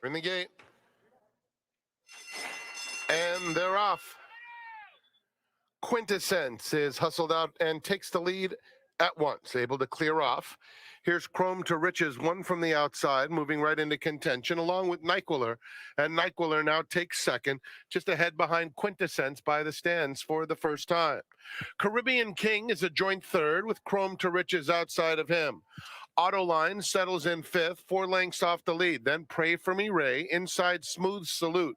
In the gate. And they're off. Quintessence is hustled out and takes the lead at once, able to clear off. Here's Chrome to Riches, one from the outside, moving right into contention, along with Nyquiller. And Nyquiller now takes second, just ahead behind Quintessence by the stands for the first time. Caribbean King is a joint third, with Chrome to Riches outside of him. Autoline settles in fifth, 4 lengths off the lead. Then Pray For Me Ray, inside Smooth Salute.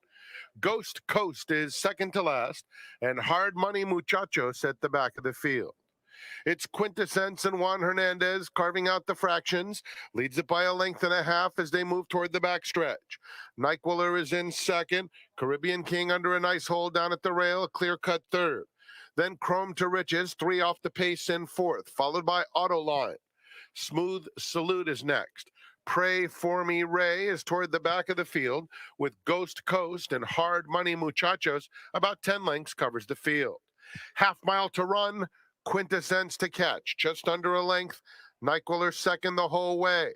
Ghost Coast is second to last, and Hard Money Muchachos at the back of the field. It's Quintessence and Juan Hernandez carving out the fractions. Leads it by a length and a half as they move toward the backstretch. Nyquiller is in second. Caribbean King under a nice hold down at the rail, a clear-cut third. Then Chrome to Riches, 3 off the pace in fourth, followed by Autoline. Smooth Salute is next. Pray For Me Ray is toward the back of the field, with Ghost Coast and Hard Money Muchachos about 10 lengths covers the field. Half mile to run, Quintessence to catch, just under a length. Nyquiller second the whole way.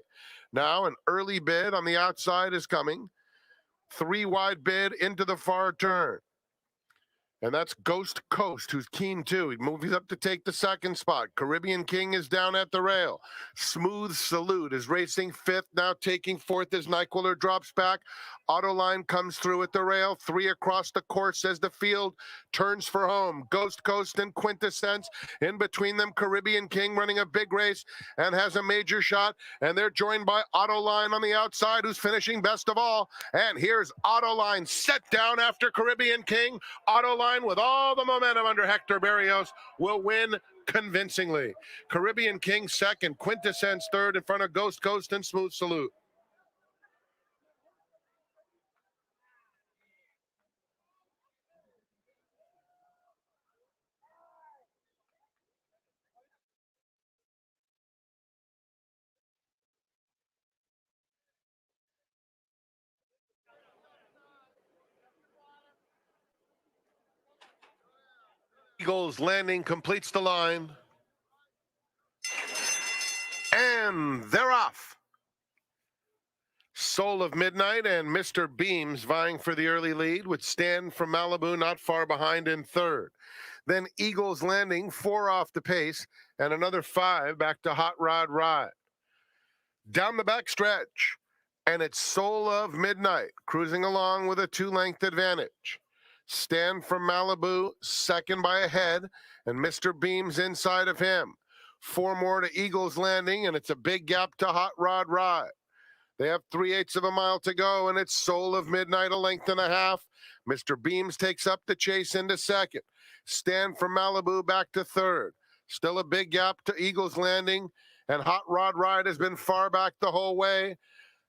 Now an early bid on the outside is coming. 3 wide bid into the far turn. And that's Ghost Coast, who's keen too. He moves up to take the second spot. Caribbean King is down at the rail. Smooth Salute is racing fifth, now taking fourth as Nyquiller drops back. Autoline comes through at the rail. 3 across the course as the field turns for home. Ghost Coast and Quintessence. In between them, Caribbean King running a big race and has a major shot. And they're joined by Autoline on the outside, who's finishing best of all. And here's Autoline set down after Caribbean King. Autoline, with all the momentum under Hector Berrios, will win convincingly. Caribbean King second, Quintessence third in front of Ghost Coast and Smooth Salute. Eagles Landing completes the line. And they're off. Soul of Midnight and Mr. Beams vying for the early lead, with Stan from Malibu not far behind in third. Then Eagles Landing, 4 off the pace, and another 5 back to Hot Rod Ride. Down the back stretch, and it's Soul of Midnight cruising along with a 2-length advantage. Stan from Malibu, second by a head, and Mr. Beams inside of him. 4 more to Eagles Landing, and it's a big gap to Hot Rod Ride. They have 3/8 of a mile to go, and it's Soul of Midnight, a length and a half. Mr. Beams takes up the chase into second. Stan from Malibu back to third. Still a big gap to Eagles Landing, and Hot Rod Ride has been far back the whole way.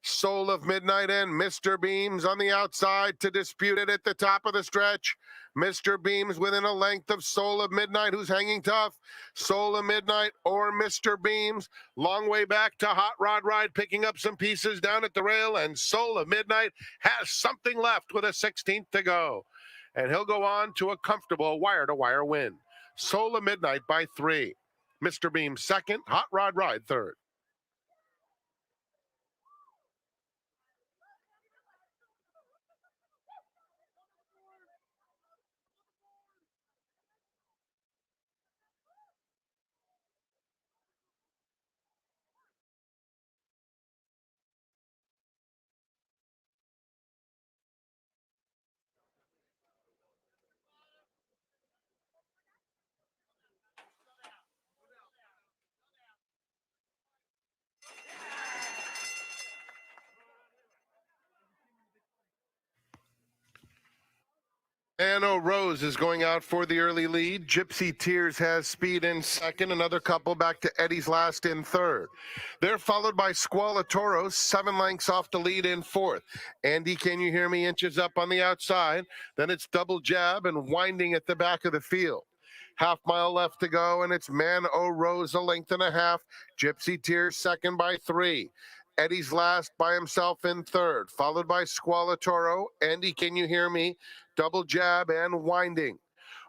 Soul of Midnight and Mr. Beams on the outside to dispute it at the top of the stretch. Mr. Beams within a length of Soul of Midnight, who's hanging tough. Soul of Midnight or Mr. Beams. Long way back to Hot Rod Ride, picking up some pieces down at the rail, and Soul of Midnight has something left with a 16th to go. And he'll go on to a comfortable wire-to-wire win. Soul of Midnight by 3. Mr. Beams second, Hot Rod Ride third. Anno Rose is going out for the early lead. Gypsy Tears has speed in second. Another couple back to Eddie's Last in third. They're followed by Squala Toros, 7 lengths off the lead in fourth. Andy, Can You Hear Me inches up on the outside. Then it's Double Jab and Winding at the back of the field. Half mile left to go, and it's Man O Rose, a length and a half. Gypsy Tears second by 3. Eddie's Last by himself in third, followed by Squala Toro. Andy, Can You Hear Me? Double Jab and Winding.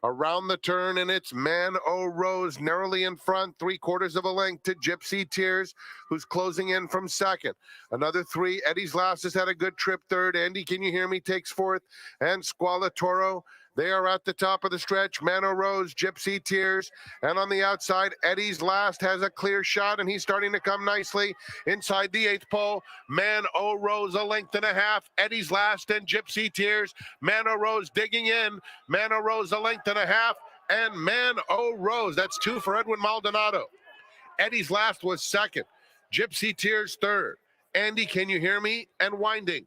Around the turn, and it's Man O' Rose narrowly in front, 3/4 of a length to Gypsy Tears, who's closing in from second. Another 3. Eddie's Last has had a good trip third. Andy, Can You Hear Me takes fourth. And Squala Toro, they are at the top of the stretch. Man O' Rose, Gypsy Tears, and on the outside, Eddie's Last has a clear shot, and he's starting to come nicely inside the 8th pole. Man O' Rose, a length and a half. Eddie's Last and Gypsy Tears. Man O' Rose digging in. Man O' Rose, a length and a half. And Man O' Rose, that's 2 for Edwin Maldonado. Eddie's Last was second. Gypsy Tears third. Andy, Can You Hear Me? And Winding.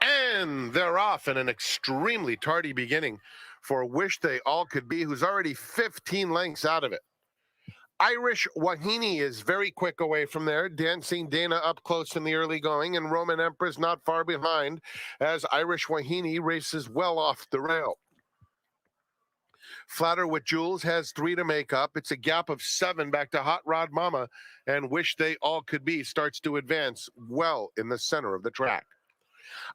And they're off in an extremely tardy beginning for Wish They All Could Be, who's already 15 lengths out of it. Irish Wahini is very quick away from there. Dancing Dana up close in the early going, and Roman Empress not far behind as Irish Wahini races well off the rail. Flatter with Jules has 3 to make up. It's a gap of 7 back to Hot Rod Mama, and Wish They All Could Be starts to advance well in the center of the track.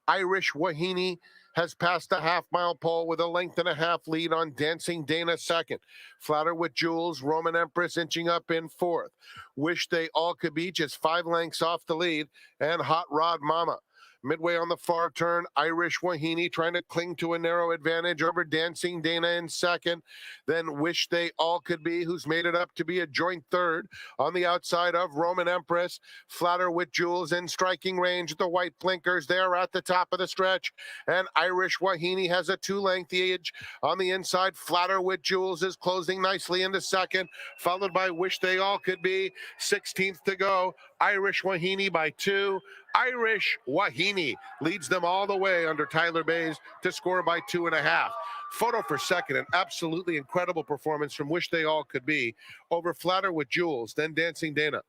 Irish Wahini has passed the half-mile pole with a length and a half lead on Dancing Dana second. Flatter with Jules, Roman Empress inching up in fourth. Wish They All Could Be just 5 lengths off the lead, and Hot Rod Mama. Midway on the far turn, Irish Wahini trying to cling to a narrow advantage over Dancing Dana in second. Then Wish They All Could Be, who's made it up to be a joint third on the outside of Roman Empress. Flatter with Jules in striking range at the white blinkers. They're at the top of the stretch. And Irish Wahini has a 2-length edge on the inside. Flatter with Jules is closing nicely into second, followed by Wish They All Could Be. 16th to go. Irish Wahini by 2. Irish Wahini leads them all the way under Tyler Bays to score by 2.5. Photo for second, an absolutely incredible performance from Wish They All Could Be over Flatter with Jules, then Dancing Dana.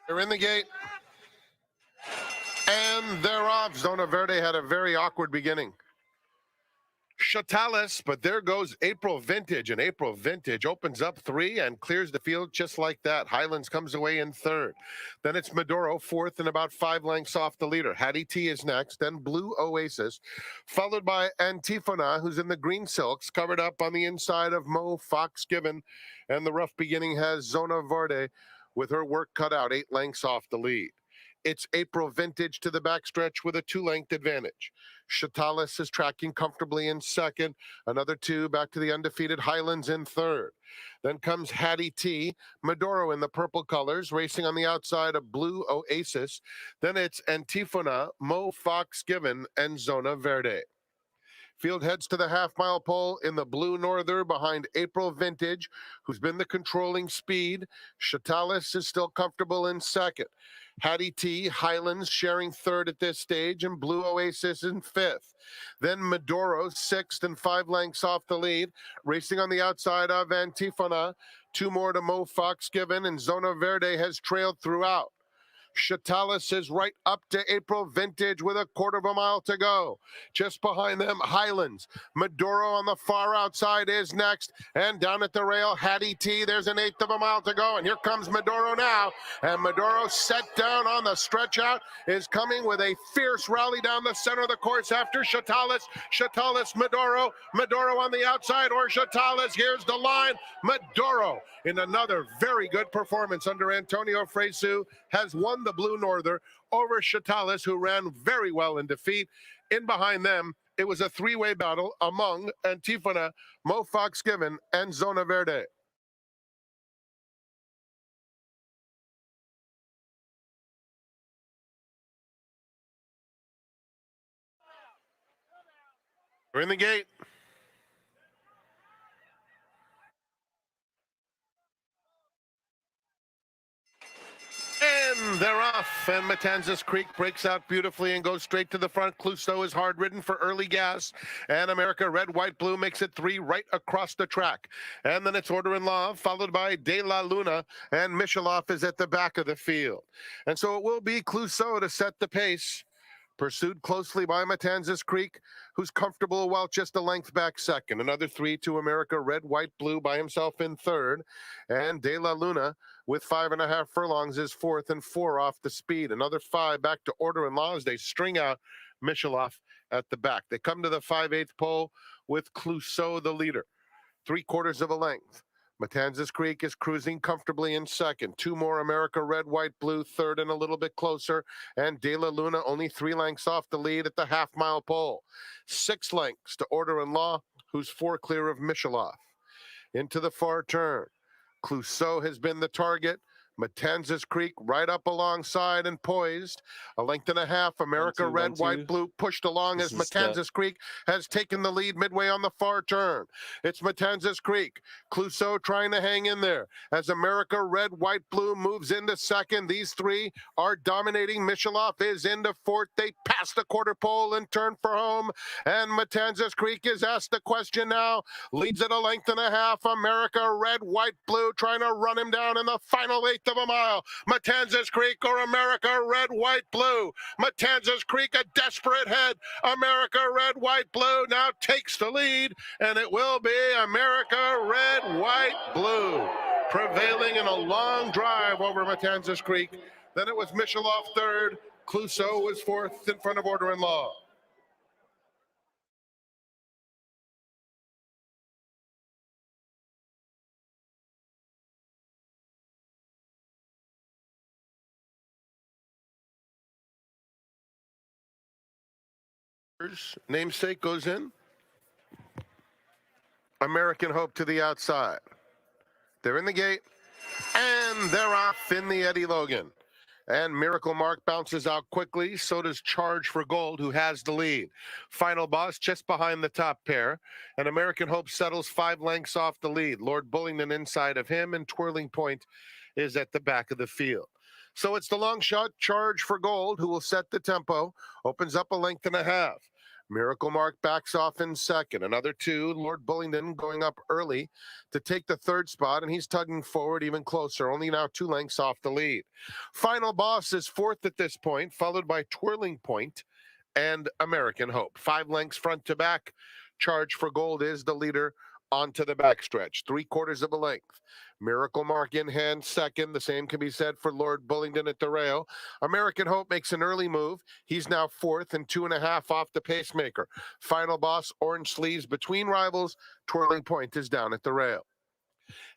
They're in the gate. And they're off. Zona Verde had a very awkward beginning. Chatalis, but there goes April Vintage, and April Vintage opens up 3 and clears the field just like that. Highlands comes away in third. Then it's Maduro, fourth and about 5 lengths off the leader. Hattie T is next, then Blue Oasis, followed by Antifona, who's in the green silks, covered up on the inside of Mo Fox Given, and the rough beginning has Zona Verde with her work cut out, 8 lengths off the lead. It's April Vintage to the backstretch with a 2-length advantage. Chatalis is tracking comfortably in second. Another 2 back to the undefeated Highlands in third. Then comes Hattie T, Maduro in the purple colors, racing on the outside of Blue Oasis. Then it's Antifona, Mo Fox Given, and Zona Verde. Field heads to the half-mile pole in the blue norther behind April Vintage, who's been the controlling speed. Chatalis is still comfortable in second. Hattie T, Highlands sharing third at this stage, and Blue Oasis in fifth. Then Maduro, sixth and 5 lengths off the lead, racing on the outside of Antifona. 2 more to Mo Fox Given, and Zona Verde has trailed throughout. Chatalis is right up to April Vintage with a 1/4 mile to go. Just behind them, Highlands. Maduro on the far outside is next. And down at the rail, Hattie T. There's an 1/8 mile to go. And here comes Maduro now. And Maduro set down on the stretch out is coming with a fierce rally down the center of the course after Chatalis. Chatalis, Maduro. Maduro on the outside or Chatalis. Here's the line. Maduro in another very good performance under Antonio Fresu has won the Blue Norther over Chatalis, who ran very well in defeat. In behind them it was a three-way battle among Antifona, Mo Fox Given, and Zona Verde. We're in the gate. And they're off, and Matanzas Creek breaks out beautifully and goes straight to the front. Clouseau is hard ridden for early gas, and America Red, White, Blue makes it 3 right across the track. And then it's Order in Law, followed by De La Luna, and Michaloff is at the back of the field. And so it will be Clouseau to set the pace, pursued closely by Matanzas Creek, who's comfortable while just a length back second. Another 3 to America Red, White, Blue by himself in third. And De La Luna with 5.5 furlongs is fourth and 4 off the speed. Another 5 back to Order in Law as they string out Michaloff at the back. They come to the 5/8 pole with Clouseau the leader, 3/4 of a length. Matanzas Creek is cruising comfortably in second. 2 more America Red, White, Blue, third and a little bit closer. And De La Luna only 3 lengths off the lead at the half-mile pole. 6 lengths to Order in Law, who's 4 clear of Michaloff. Into the far turn. Clouseau has been the target. Matanzas Creek right up alongside and poised. 1.5 lengths. America Red, White, Blue pushed along as Matanzas Creek has taken the lead midway on the far turn. It's Matanzas Creek. Clouseau trying to hang in there as America Red, White, Blue moves into second. These 3 are dominating. Michaloff is into fourth. They pass the quarter pole and turn for home. And Matanzas Creek is asked the question now. Leads at 1.5 lengths. America Red, White, Blue trying to run him down in the final 1/8 of a mile. Matanzas Creek or America Red, White, Blue. Matanzas Creek a desperate head. America Red, White, Blue now takes the lead, and it will be America Red, White, Blue prevailing in a long drive over Matanzas Creek. Then it was Michaloff third. Clouseau was fourth in front of Order in Law. Namesake goes in. American Hope to the outside. They're in the gate, and they're off in the Eddie Logan. And Miracle Mark bounces out quickly. So does Charge for Gold, who has the lead. Final Boss just behind the top pair. And American Hope settles 5 lengths off the lead. Lord Bullingdon inside of him, and Twirling Point is at the back of the field. So it's the long shot Charge for Gold who will set the tempo. Opens up 1.5 lengths. Miracle Mark backs off in second. Another 2, Lord Bullingdon going up early to take the third spot, and he's tugging forward even closer, only now 2 lengths off the lead. Final Boss is fourth at this point, followed by Twirling Point and American Hope. 5 lengths front to back. Charge for Gold is the leader onto the backstretch, 3/4 of a length. Miracle Mark in hand second. The same can be said for Lord Bullingdon at the rail. American Hope makes an early move. He's now fourth and 2.5 off the pacemaker. Final Boss, orange sleeves between rivals. Twirling Point is down at the rail.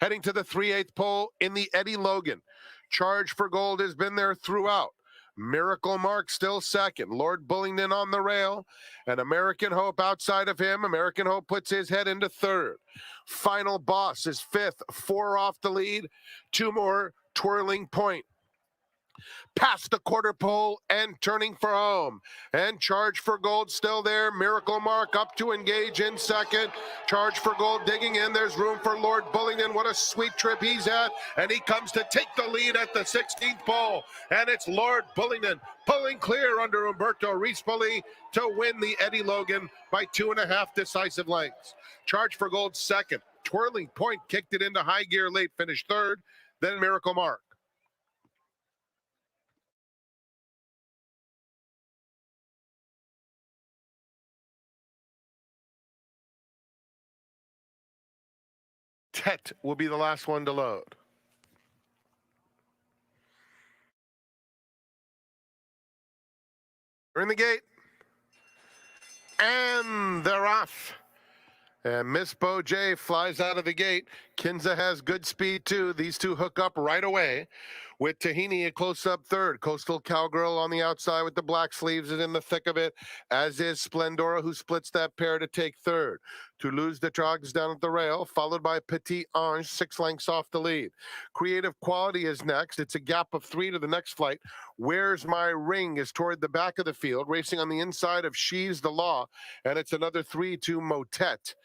Heading to the 3/8 pole in the Eddie Logan. Charge for Gold has been there throughout. Miracle Mark still second. Lord Bullingdon on the rail. And American Hope outside of him. American Hope puts his head into third. Final Boss is fifth. 4 off the lead. 2 more. Twirling Point. Past the quarter pole and turning for home. And Charge for Gold still there. Miracle Mark up to engage in second. Charge for Gold digging in. There's room for Lord Bullingdon. What a sweet trip he's at. And he comes to take the lead at the 16th pole. And it's Lord Bullingdon pulling clear under Umberto Rispoli to win the Eddie Logan by 2.5 decisive lengths. Charge for Gold second. Twirling Point kicked it into high gear late, finished third. Then Miracle Mark. Tet will be the last one to load. We're in the gate. And they're off. And Miss Bo J flies out of the gate. Kinza has good speed too. These 2 hook up right away. with Tahini a close-up third. Coastal Cowgirl on the outside with the black sleeves is in the thick of it, as is Splendora, who splits that pair to take third. Toulouse de Trogs down at the rail, followed by Petit Ange, 6 lengths off the lead. Creative Quality is next. It's a gap of 3 to the next flight. Where's My Ring is toward the back of the field, racing on the inside of She's the Law, and it's another 3 to Motet.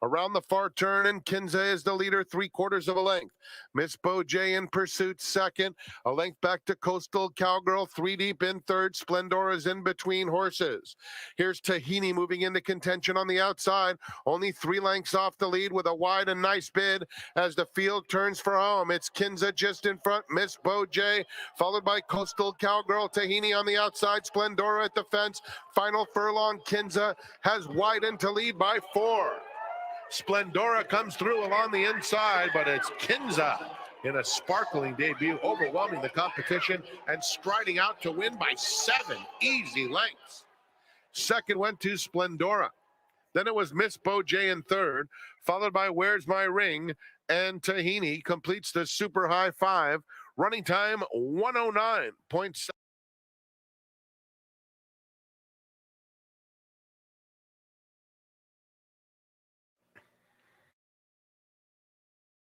Around the far turn, and Kinza is the leader, 3/4 of a length. Miss Beaujay in pursuit, second. A length back to Coastal Cowgirl, 3 deep in third. Splendora's in between horses. Here's Tahini moving into contention on the outside, only 3 lengths off the lead with a wide and nice bid as the field turns for home. It's Kinza just in front, Miss Beaujay, followed by Coastal Cowgirl. Tahini on the outside, Splendora at the fence. Final furlong, Kinza has widened to lead by 4. Splendora comes through along the inside, but it's Kinza in a sparkling debut, overwhelming the competition and striding out to win by 7 easy lengths. Second went to Splendora. Then it was Miss Beaujay in third, followed by Where's My Ring, and Tahini completes the super high 5. Running time 109.7.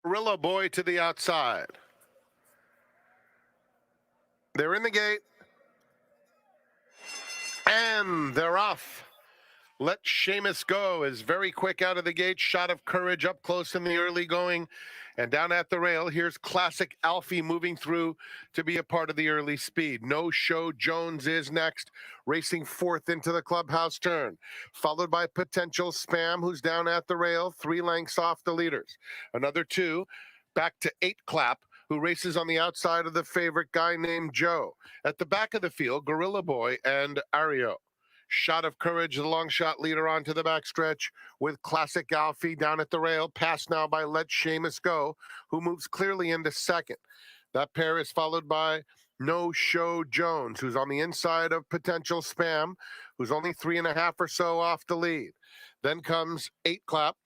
Gorilla Boy to the outside. They're in the gate, and they're off. Let Seamus Go is very quick out of the gate. Shot of Courage up close in the early going. And down at the rail, here's Classic Alfie moving through to be a part of the early speed. No Show Jones is next, racing fourth into the clubhouse turn, followed by Potential Spam, who's down at the rail, 3 lengths off the leaders. Another 2, back to 8 Clap, who races on the outside of the favorite Guy Named Joe. At the back of the field, Gorilla Boy and Ario. Shot of Courage, the long shot leader onto the backstretch with Classic Alfie down at the rail, passed now by Let Seamus Go, who moves clearly into second. That pair is followed by No Show Jones, who's on the inside of Potential Spam, who's only 3.5 or so off the lead. Then comes 8 Clap.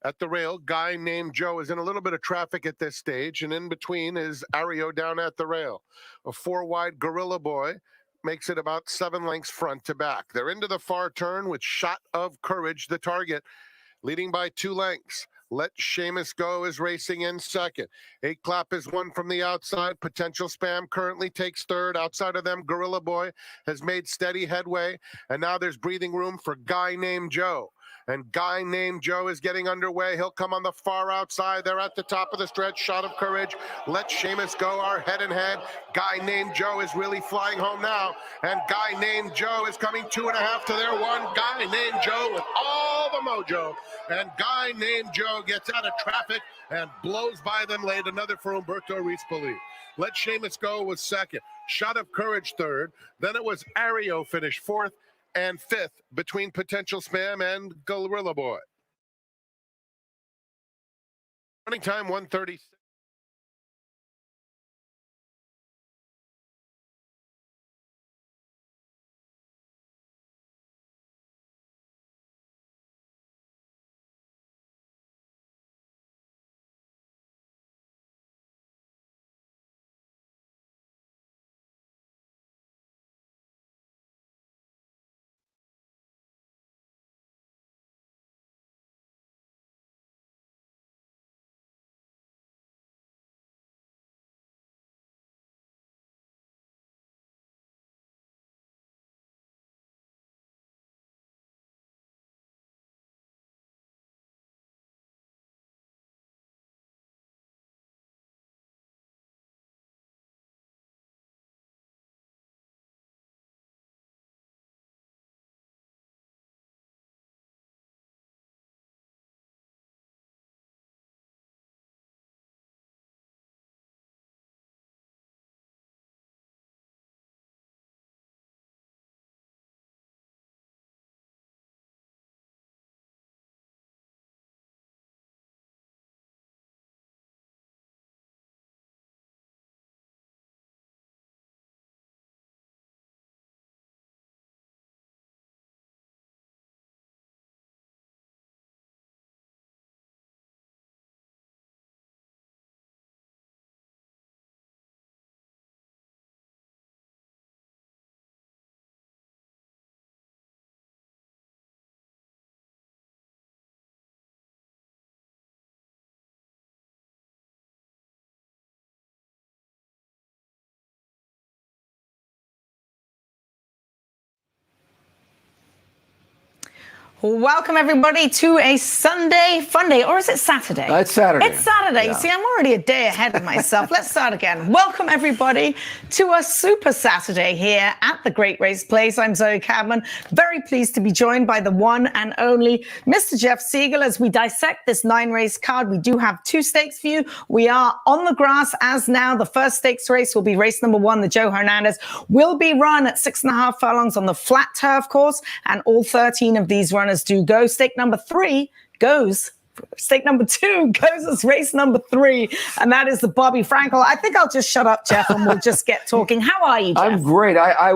At the rail, Guy Named Joe is in a little bit of traffic at this stage, and in between is Ario down at the rail. A 4-wide Gorilla Boy makes it about 7 lengths front to back. They're into the far turn with Shot of Courage, the target, leading by 2 lengths. Let Seamus Go is racing in second. 8 Clap is 1 from the outside. Potential Spam currently takes third. Outside of them, Gorilla Boy has made steady headway. And now there's breathing room for Guy Named Joe. And Guy Named Joe is getting underway. He'll come on the far outside. They're at the top of the stretch. Shot of Courage. Let Seamus Go are head and head. Guy Named Joe is really flying home now. And Guy Named Joe is coming 2.5 to their 1. Guy Named Joe with all the mojo. And Guy Named Joe gets out of traffic and blows by them late. Another for Umberto Rispoli. Let Seamus Go was second. Shot of Courage third. Then it was Ario finished fourth and fifth between Potential Spam and Gorilla Boy. Running time 1:36. Welcome, everybody, to a Sunday fun day, or is it Saturday? It's Saturday. It's Saturday. Yeah. See, I'm already a day ahead of myself. Let's start again. Welcome, everybody, to a super Saturday here at the Great Race Place. I'm Zoe Cadman. Very pleased to be joined by the one and only Mr. Jeff Siegel as we dissect this 9-race card. We do have 2 stakes for you. We are on the grass as now. The first stakes race will be race number 1. The Joe Hernandez will be run at 6.5 furlongs on the flat turf course, and all 13 of these runners do go. Stake number 3 goes. Stake number 2 goes as race number 3, and that is the Bobby Frankel. I think I'll just shut up, Jeff, and we'll just get talking. How are you, Jeff? I'm great. I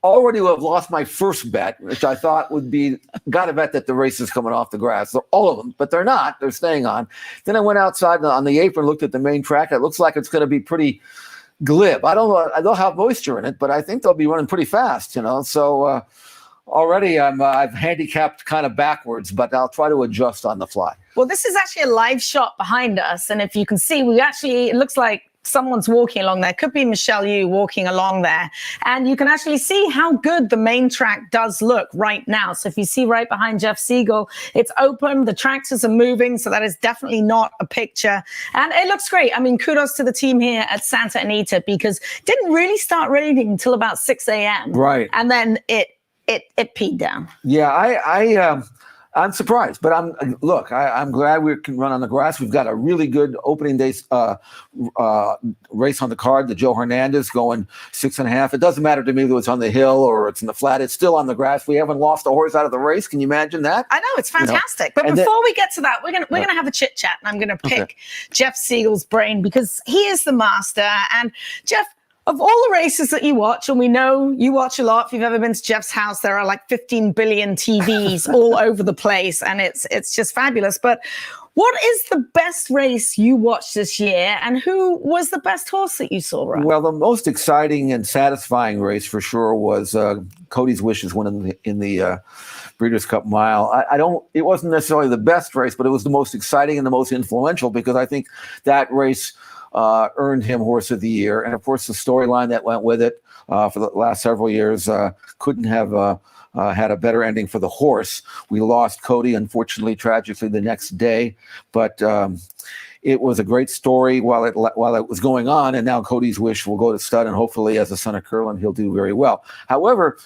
already have lost my first bet, which I thought would be, got to bet that the race is coming off the grass. They're, all of them, but they're not. They're staying on. Then I went outside on the apron, looked at the main track. It looks like it's going to be pretty glib. I don't know. They'll have moisture in it, but I think they'll be running pretty fast, So already I've handicapped kind of backwards, but I'll try to adjust on the fly. Well, this is actually a live shot behind us, and if you can see, it looks like someone's walking along there. Could be Michelle Yu walking along there. And you can actually see how good the main track does look right now. So if you see right behind Jeff Siegel, it's open, the tractors are moving, so that is definitely not a picture. And it looks great. I mean, kudos to the team here at Santa Anita, because it didn't really start raining until about 6 a.m. Right. And then it peed down. Yeah, I'm surprised, but I'm glad we can run on the grass. We've got a really good opening day race on the card. The Joe Hernandez going 6.5. It doesn't matter to me whether it's on the hill or it's in the flat. It's still on the grass. We haven't lost a horse out of the race. Can you imagine that? I know, it's fantastic. But before we get to that, we're gonna have a chit chat, and I'm gonna pick Jeff Siegel's brain because he is the master. And Jeff, of all the races that you watch, and we know you watch a lot, if you've ever been to Jeff's house, there are like 15 billion TVs all over the place, and it's just fabulous. But what is the best race you watched this year, and who was the best horse that you saw run? Well, the most exciting and satisfying race for sure was Cody's Wishes winning in the Breeders' Cup Mile. It wasn't necessarily the best race, but it was the most exciting and the most influential, because I think that race earned him Horse of the Year. And of course, the storyline that went with it for the last several years couldn't have had a better ending for the horse. We lost Cody, unfortunately, tragically, the next day. But it was a great story while it was going on. And now Cody's Wish will go to stud, and hopefully, as a son of Curlin, he'll do very well. However,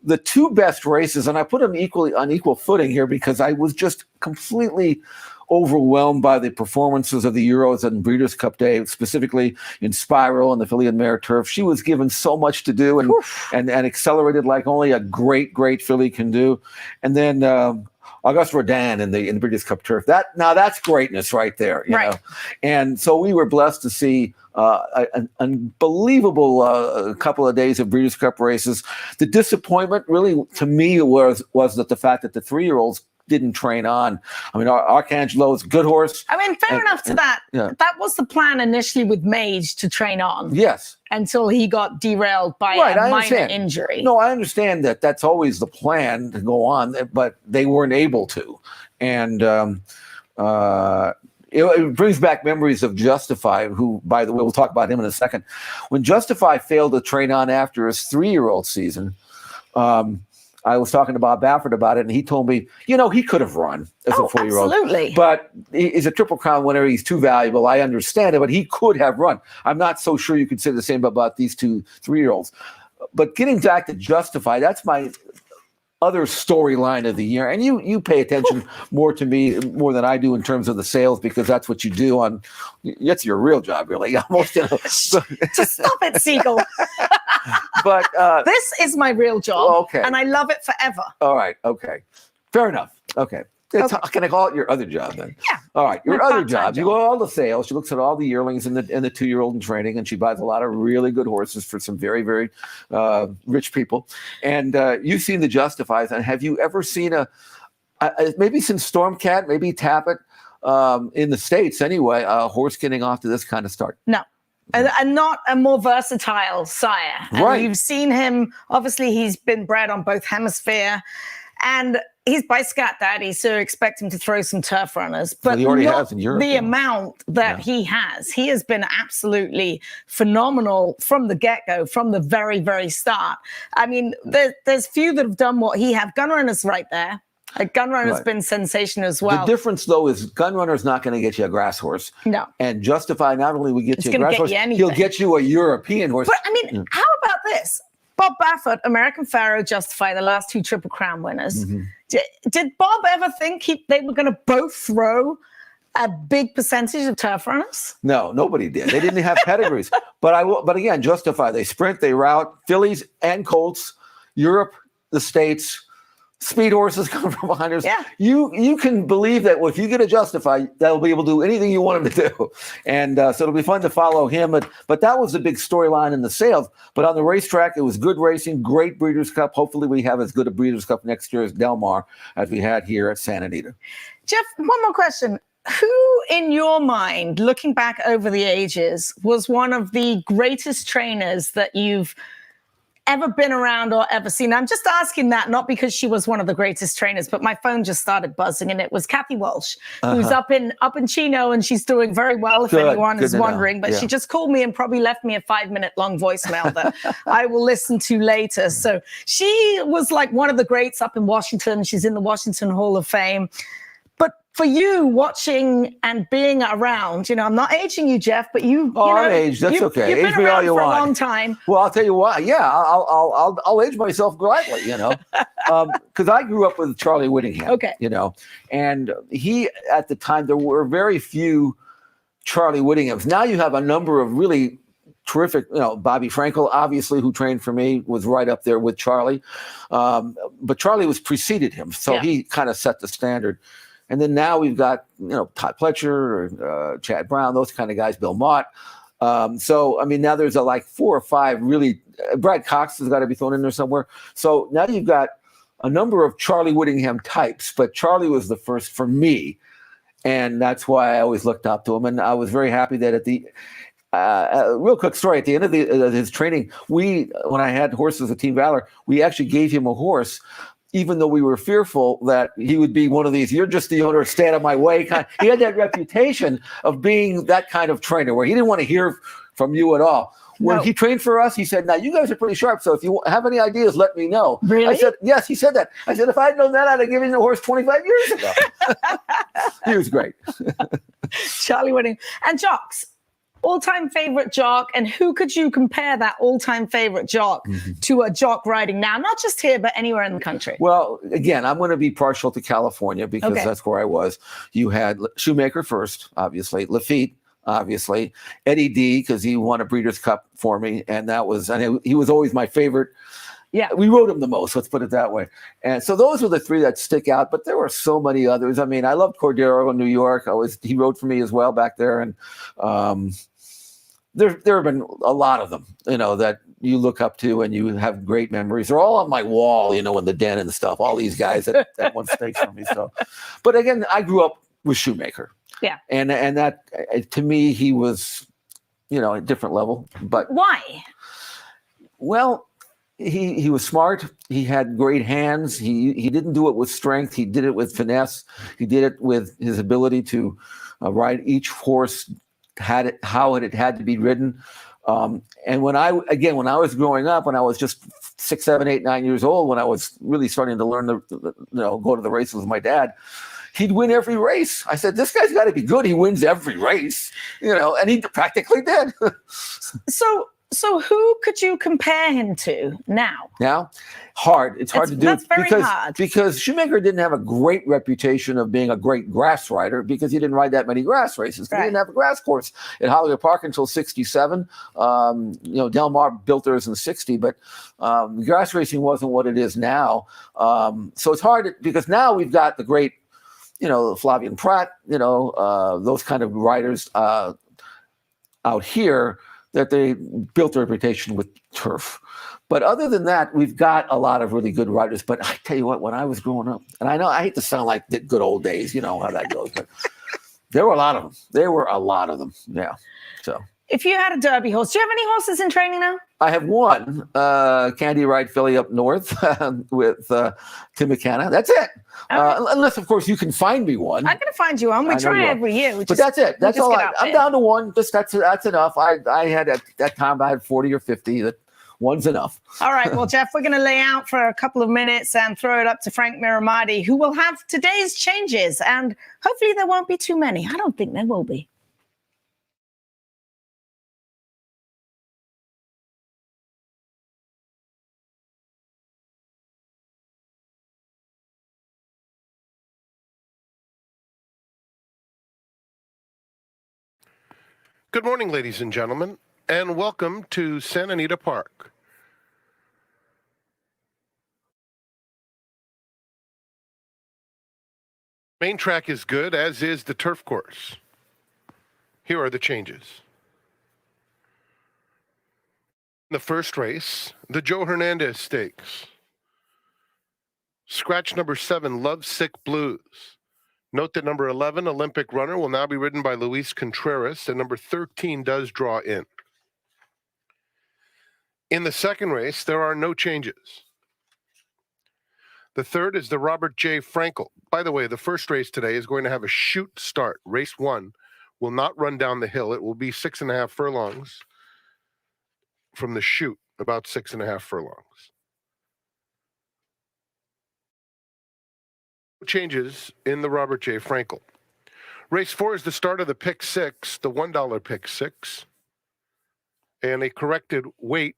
the 2 best races, and I put them on equal footing here because I was just completely overwhelmed by the performances of the Euros and Breeders' Cup Day, specifically in Spiral and the Filly and Mare Turf. She was given so much to do and accelerated like only a great filly can do. And then Auguste Rodin in the Breeders' Cup Turf. That's greatness right there. You know? And so we were blessed to see an unbelievable couple of days of Breeders' Cup races. The disappointment really to me was that the fact that the 3-year-olds didn't train on. I mean, Archangelo's a good horse. I mean, fair enough to that. Yeah. That was the plan initially with Mage, to train on. Yes. Until he got derailed by a minor injury. No, I understand that. That's always the plan, to go on, but they weren't able to. And it brings back memories of Justify, who, by the way, we'll talk about him in a second. When Justify failed to train on after his 3-year-old season, I was talking to Bob Baffert about it, and he told me, he could have run as a 4-year-old. Absolutely. But he's a Triple Crown winner. He's too valuable. I understand it, but he could have run. I'm not so sure you could say the same about these 2 3-year-olds. But getting back to Justify, that's my other storyline of the year. And you pay attention more to me, more than I do, in terms of the sales, because that's what you do that's your real job, really. Almost. Just stop it, Siegel. But this is my real job, and I love it forever. All right, okay. Fair enough. Okay. Can I call it your other job then? Yeah. All right, your other job. You go all the sales. She looks at all the yearlings and the 2-year-old in training, and she buys a lot of really good horses for some very, very rich people. And you've seen the Justifies, and have you ever seen maybe since Stormcat, maybe Tappet, in the States anyway, a horse getting off to this kind of start? No. And not a more versatile sire. And right. You've seen him, obviously he's been bred on both hemisphere. And he's by Scat Daddy, so expect him to throw some turf runners. But he already not has in Europe, the amount that he has. He has been absolutely phenomenal from the get-go, from the very, very start. I mean, there's few that have done what he have. Gunrunner's right there. Gunrunner's been sensation as well. The difference, though, is Gunrunner's not going to get you a grass horse. No. And Justify not only will get you a grass horse, anything. he'll get you a European horse. But, I mean, how about this? Bob Baffert, American Pharaoh, Justify, the last 2 Triple Crown winners. Mm-hmm. Did Bob ever think they were going to both throw a big percentage of turf runners? No, nobody did. They didn't have pedigrees. But again, Justify. They sprint, they route. Fillies and Colts, Europe, the States. Speed horses come from behind us. Yeah. You can believe that if you get a Justify, they'll be able to do anything you want them to do. And so it'll be fun to follow him. But that was the big storyline in the sales. But on the racetrack, it was good racing, great Breeders' Cup. Hopefully we have as good a Breeders' Cup next year as Del Mar as we had here at Santa Anita. Jeff, one more question. Who, in your mind, looking back over the ages, was one of the greatest trainers that you've ever been around or ever seen? I'm just asking that not because she was one of the greatest trainers, but my phone just started buzzing, and it was Kathy Walsh, who's up in Chino, and she's doing very well if anyone is wondering. But she just called me and probably left me a 5-minute long voicemail that I will listen to later. So she was like one of the greats up in Washington. She's in the Washington Hall of Fame. But for you, watching and being around, I'm not aging you, Jeff, but I'm aged. That's okay. You've Age been me all around you for want. a long time. Well, I'll tell you what. Yeah, I'll age myself gladly. Because I grew up with Charlie Whittingham. Okay. And he, at the time, there were very few Charlie Whittinghams. Now you have a number of really terrific, Bobby Frankel, obviously, who trained for me, was right up there with Charlie. But Charlie preceded him, so he kind of set the standard. And then now we've got, Todd Pletcher, Chad Brown, those kind of guys, Bill Mott. So, I mean, now there's 4 or 5 really, Brad Cox has got to be thrown in there somewhere. So now you've got a number of Charlie Whittingham types, but Charlie was the first for me. And that's why I always looked up to him. And I was very happy that at the, real quick story, at the end of his training, when I had horses at Team Valor, we actually gave him a horse, even though we were fearful that he would be one of these, you're just the owner, stay out of my way. He had that reputation of being that kind of trainer where he didn't want to hear from you at all. When he trained for us, he said, now you guys are pretty sharp, so if you have any ideas, let me know. Really? I said, yes, he said that. I said, if I'd known that, I'd have given you the horse 25 years ago. He was great. Charlie Whittingham. And jocks. All-time favorite jock, and who could you compare that all-time favorite jock to a jock riding now? Not just here, but anywhere in the country. Well, again, I'm going to be partial to California because that's where I was. You had Shoemaker first, obviously, Lafitte, obviously, Eddie D, because he won a Breeders' Cup for me, and he was always my favorite. Yeah, we rode him the most, let's put it that way. And so those were the 3 that stick out, but there were so many others. I mean, I loved Cordero in New York. He rode for me as well back there, and there have been a lot of them, that you look up to and you have great memories. They're all on my wall, in the den and stuff. All these guys that won stakes for me. So, but again, I grew up with Shoemaker. Yeah, and that to me, he was, a different level. But why? Well, he was smart. He had great hands. He didn't do it with strength. He did it with finesse. He did it with his ability to ride each horse. How it had to be ridden. And when I was growing up, when I was just 6, 7, 8, 9 years old, when I was really starting to learn go to the races with my dad, he'd win every race. I said, this guy's got to be good. He wins every race, and he practically did. So who could you compare him to now? Now, hard. It's hard to do. That's very hard. Because Shoemaker didn't have a great reputation of being a great grass rider because he didn't ride that many grass races. He didn't have a grass course at Hollywood Park until 67. Del Mar built theirs in 60, but grass racing wasn't what it is now. So it's hard because now we've got the great, Flavian Pratt, those kind of riders out here that they built a reputation with turf. But other than that, we've got a lot of really good riders. But I tell you what, when I was growing up, and I know I hate to sound like the good old days, how that goes, but there were a lot of them. Yeah. So if you had a Derby horse, do you have any horses in training now? I have one Candy Ride filly up north with Tim McKenna. That's it. Unless, of course, you can find me one. I'm going to find you one. We try every year. But that's it. That's all. I'm down to one. That's enough. I had at that time I had 40 or 50. That one's enough. All right. Well, Jeff, we're going to lay out for a couple of minutes and throw it up to Frank Miramati, who will have today's changes. And hopefully there won't be too many. I don't think there will be. Good morning, ladies and gentlemen, and welcome to Santa Anita Park. Main track is good, as is the turf course. Here are the changes. In the first race, the Joe Hernandez Stakes. Scratch number 7, Love Sick Blues. Note that number 11, Olympic Runner, will now be ridden by Luis Contreras, and number 13 does draw in. In the second race, there are no changes. The third is the Robert J. Frankel. By the way, the first race today is going to have a shoot start. Race 1 will not run down the hill. It will be 6.5 furlongs from the chute, about 6.5 furlongs. Changes in the Robert J. Frankel. Race 4 is the start of the pick 6, the $1 pick 6, and a corrected weight.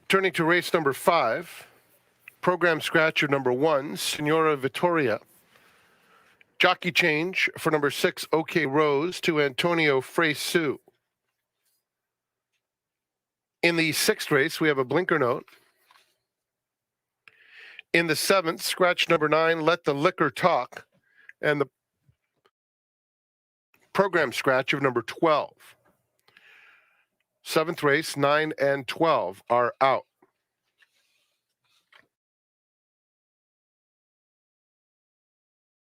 Turning to race number 5, program scratcher number 1, Senora Vittoria. Jockey change for number 6, OK Rose, to Antonio Fresu. In the 6th race, we have a blinker note. In the 7th, scratch number 9, Let the Liquor Talk, and the program scratch of number 12. 7th race, 9 and 12 are out.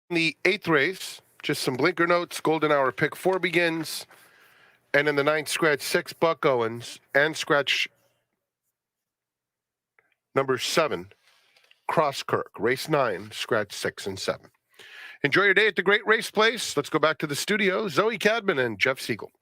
In the 8th race, just some blinker notes. Golden Hour pick 4 begins. And in the 9th, scratch 6, Buck Owens, and scratch number 7, Crosskirk. Race 9, scratch 6 and 7. Enjoy your day at the Great Race Place. Let's go back to the studio. Zoe Cadman and Jeff Siegel.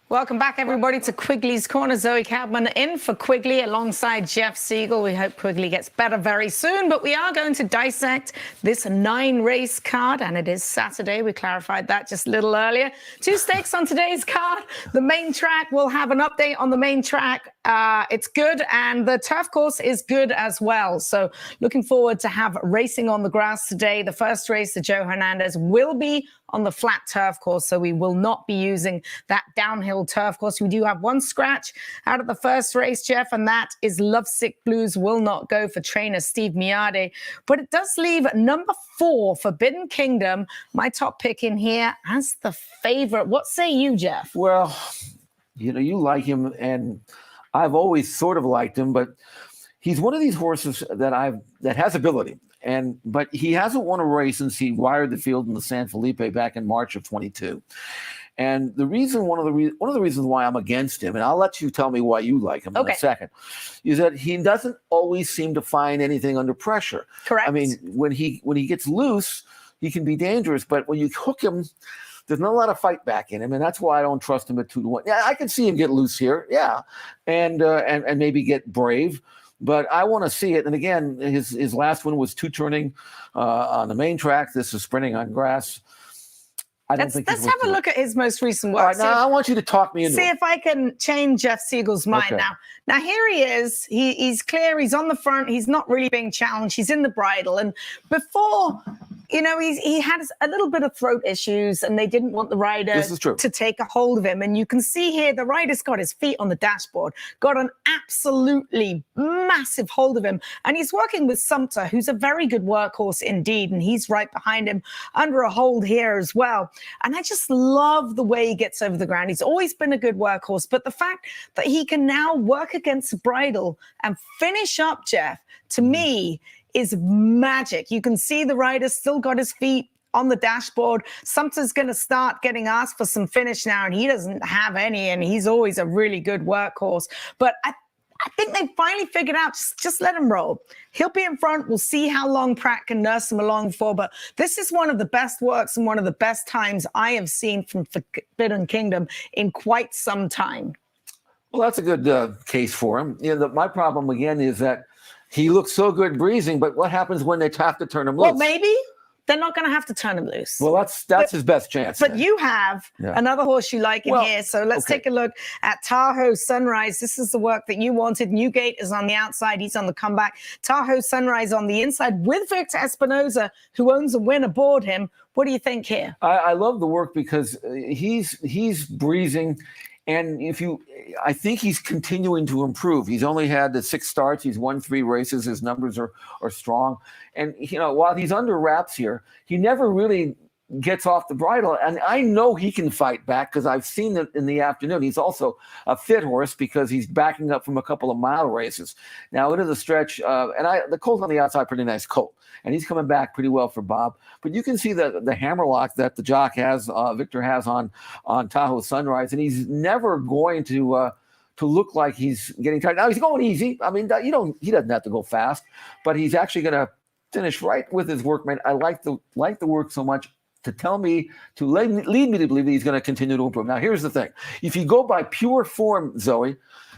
Welcome back, everybody, to Quigley's Corner. Zoe Cadman in for Quigley alongside Jeff Siegel. We hope Quigley gets better very soon, but we are going to dissect this 9-race card, and it is Saturday. We clarified that just a little earlier. 2 stakes on today's card. The main track, we'll have an update on the main track. It's good, and the turf course is good as well. So looking forward to have racing on the grass today. The first race, the Joe Hernandez, will be on the flat turf course, so we will not be using that downhill turf course. We do have 1 scratch out of the first race, Jeff, and that is Lovesick Blues will not go for trainer Steve Miade. But it does leave number 4, Forbidden Kingdom, my top pick in here, as the favorite. What say you, Jeff? Well, you like him, and I've always sort of liked him, but he's one of these horses that has ability. But he hasn't won a race since he wired the field in the San Felipe back in March of 22. And one of the reasons why I'm against him, and I'll let you tell me why you like him in a second, is that he doesn't always seem to find anything under pressure. Correct. I mean, when he gets loose, he can be dangerous, but when you hook him, there's not a lot of fight back in him, and that's why I don't trust him at 2-1. Yeah, I can see him get loose here, and maybe get brave. But I want to see it. And again, his last one was 2-turning on the main track. This is sprinting on grass. Let's have a look at his most recent work. All right, now I want you to talk me into it. See if I can change Jeff Siegel's mind now. Now, here he is. He's clear. He's on the front. He's not really being challenged. He's in the bridle. And before, he had a little bit of throat issues, and they didn't want the rider to take a hold of him. And you can see here, the rider's got his feet on the dashboard, got an absolutely massive hold of him. And he's working with Sumter, who's a very good workhorse indeed. And he's right behind him under a hold here as well. And I just love the way he gets over the ground. He's always been a good workhorse. But the fact that he can now work against the bridle and finish up, Jeff, to me, is magic. You can see the rider still got his feet on the dashboard. Sumter's going to start getting asked for some finish now, and he doesn't have any, and he's always a really good workhorse. But I think they finally figured out, just let him roll. He'll be in front. We'll see how long Pratt can nurse him along for. But this is one of the best works and one of the best times I have seen from Forbidden Kingdom in quite some time. Well, that's a good case for him. My problem, again, is that he looks so good breezing, but what happens when they have to turn him loose? Well, maybe they're not going to have to turn him loose. Well, that's his best chance. But you have another horse you like in here. So let's take a look at Tahoe Sunrise. This is the work that you wanted. Newgate is on the outside. He's on the comeback. Tahoe Sunrise on the inside with Victor Espinoza, who owns a win aboard him. What do you think here? I love the work because he's breezing. And I think he's continuing to improve. He's only had the 6 starts. He's won 3 races. His numbers are strong. And, while he's under wraps here, he never really gets off the bridle. And I know he can fight back because I've seen it in the afternoon. He's also a fit horse because he's backing up from a couple of mile races. Now, into the stretch, the colt on the outside, pretty nice colt. And he's coming back pretty well for Bob. But you can see the hammerlock that the jock has, Victor has on Tahoe Sunrise. And he's never going to look like he's getting tired. Now, he's going easy. I mean, he doesn't have to go fast. But he's actually going to finish right with his workman. I like the work so much to lead me to believe that he's going to continue to improve. Now, here's the thing. If you go by pure form, Zoe,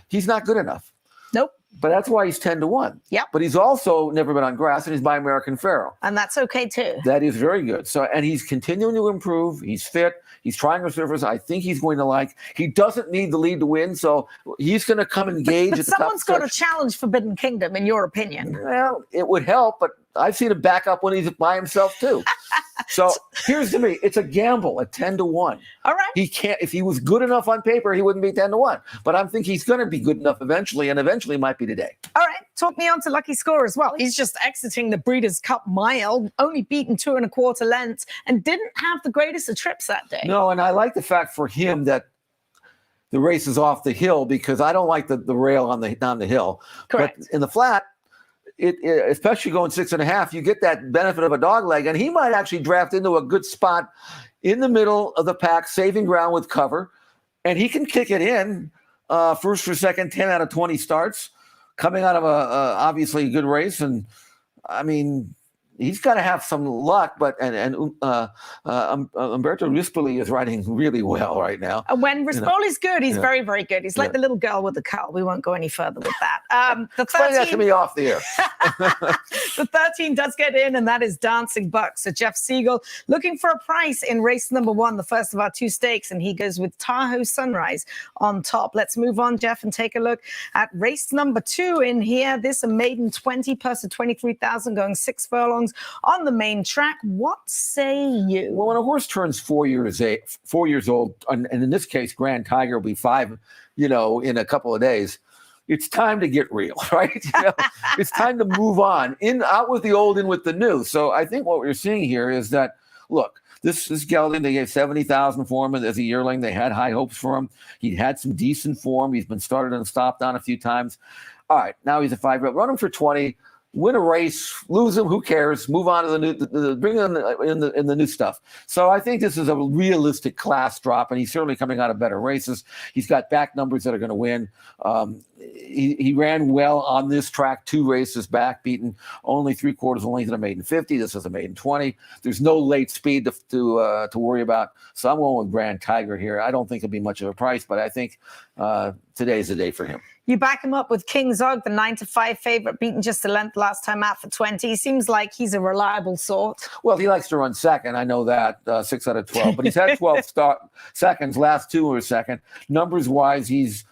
he's not good enough. Nope. But that's why he's 10-1. Yep. But he's also never been on grass, and he's by American Pharoah. And that's okay, too. That is very good. So, and he's continuing to improve. He's fit. He's trying a surface. I think he's going to like. He doesn't need the lead to win, so he's going to come engage but at the top. Someone's got to challenge Forbidden Kingdom, in your opinion. Well, it would help, but I've seen him back up when he's by himself, too. So here's to me, it's a gamble at 10-1. All right. He can't, if he was good enough on paper, he wouldn't be 10-1. But I think he's going to be good enough eventually, and eventually might be today. All right. Talk me on to Lucky Score as well. He's just exiting the Breeders' Cup Mile, only beaten 2 1/4 lengths, and didn't have the greatest of trips that day. No, and I like the fact for him that the race is off the hill because I don't like the rail on the hill. Correct. But in the flat, it especially going 6.5, you get that benefit of a dog leg, and he might actually draft into a good spot in the middle of the pack, saving ground with cover, and he can kick it in first or second, 10 out of 20 starts, coming out of a obviously good race. And I mean, he's got to have some luck. But Umberto Rispoli is riding really well right now. And when Rispoli's good, he's very, very good. He's like Yeah. the little girl with the curl. We won't go any further with that. The Explain that to 13, me off the air. the 13 does get in, and that is Dancing Buck. So Jeff Siegel looking for a price in race number 1, the first of our 2 stakes, and he goes with Tahoe Sunrise on top. Let's move on, Jeff, and take a look at race number 2 in here. This a maiden 20 purse of 23,000 going 6 furlongs on the main track. What say you? Well, when a horse turns 4 years old, and in this case, Grand Tiger will be 5, in a couple of days. It's time to get real, right? It's time to move on. Out with the old, in with the new. So I think what we're seeing here is that, look, this gelding, they gave 70,000 for him as a yearling. They had high hopes for him. He had some decent form. He's been started and stopped on a few times. All right, now he's a 5-year-old. Run him for 20. Win a race, lose him, who cares? Move on to the new, bring in the new stuff. So I think this is a realistic class drop, and he's certainly coming out of better races. He's got back numbers that are going to win. He ran well on this track, 2 races back, beaten only 3/4 of the length of a maiden 50. This is a maiden 20. There's no late speed to worry about. So I'm going with Grand Tiger here. I don't think it'll be much of a price, but I think today's the day for him. You back him up with King Zog, the 9-5 favorite, beaten just a length last time out for 20. He seems like he's a reliable sort. Well, he likes to run second. I know that, 6 out of 12. But he's had 12 seconds. Last 2 were second. Numbers-wise, he's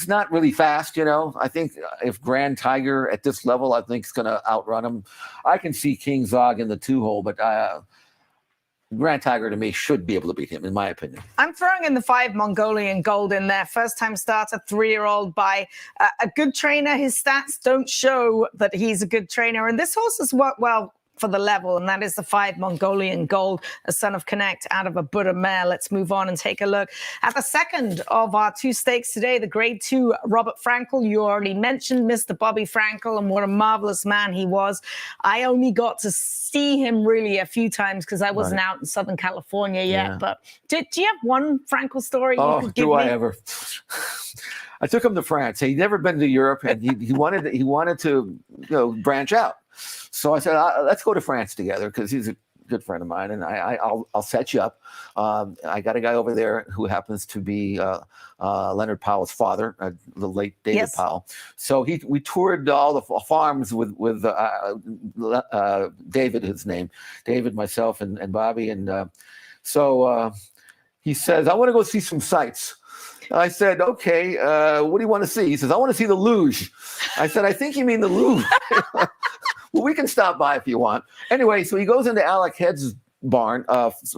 not really fast, I think if Grand Tiger at this level, I think is going to outrun him. I can see King Zog in the 2-hole, but Grand Tiger to me should be able to beat him, in my opinion. I'm throwing in the 5 Mongolian Gold in there. First-time starter, 3-year-old by a good trainer. His stats don't show that he's a good trainer. And this horse has worked well for the level, and that is the 5 Mongolian Gold, a son of Connect out of a Buddha mare. Let's move on and take a look at the second of our 2 stakes today, the Grade 2 Robert Frankel. You already mentioned Mr. Bobby Frankel and what a marvelous man he was. I only got to see him really a few times because I wasn't out in Southern California yet. Yeah. But do you have one Frankel story you could give me? I ever? I took him to France. He'd never been to Europe, and he wanted to branch out. So I said, let's go to France together, because he's a good friend of mine, and I'll set you up. I got a guy over there who happens to be Leonard Powell's father, the late David Powell. So we toured all the farms with David, his name, David, myself, and Bobby. And so he says, I want to go see some sights. I said, okay, what do you want to see? He says, I want to see the luge. I said, I think you mean the Louvre. Well, we can stop by if you want. Anyway, so he goes into Alec Head's barn,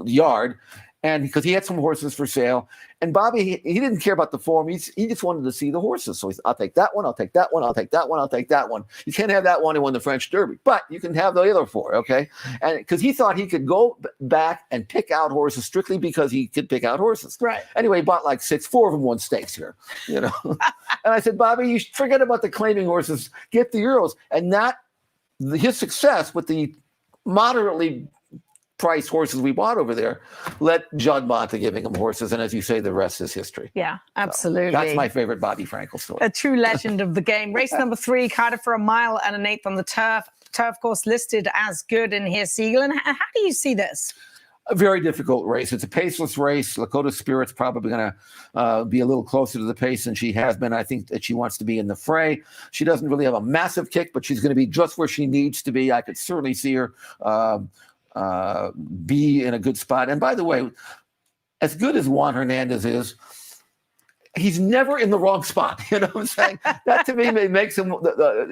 yard, and because he had some horses for sale. And Bobby, he didn't care about the form. He just wanted to see the horses. So he said, I'll take that one, I'll take that one, I'll take that one, I'll take that one. You can't have that one who won the French Derby, but you can have the other 4, okay? And because he thought he could go back and pick out horses strictly because he could pick out horses. Right. Anyway, he bought like 4 of them won stakes here, And I said, Bobby, you should forget about the claiming horses, get the Euros. And his success with the moderately priced horses we bought over there led Judd Mott to giving him horses. And as you say, the rest is history. Yeah, absolutely. So that's my favorite Bobby Frankel story. A true legend of the game. Race number 3, Cardiff for a mile and an 1/8 on the turf. Turf course listed as good in here, Siegel. And how do you see this? A very difficult race. It's a paceless race. Lakota Spirit's probably going to be a little closer to the pace than she has been. I think that she wants to be in the fray. She doesn't really have a massive kick, but she's going to be just where she needs to be. I could certainly see her be in a good spot. And by the way, as good as Juan Hernandez is, he's never in the wrong spot. You know what I'm saying? That to me makes him,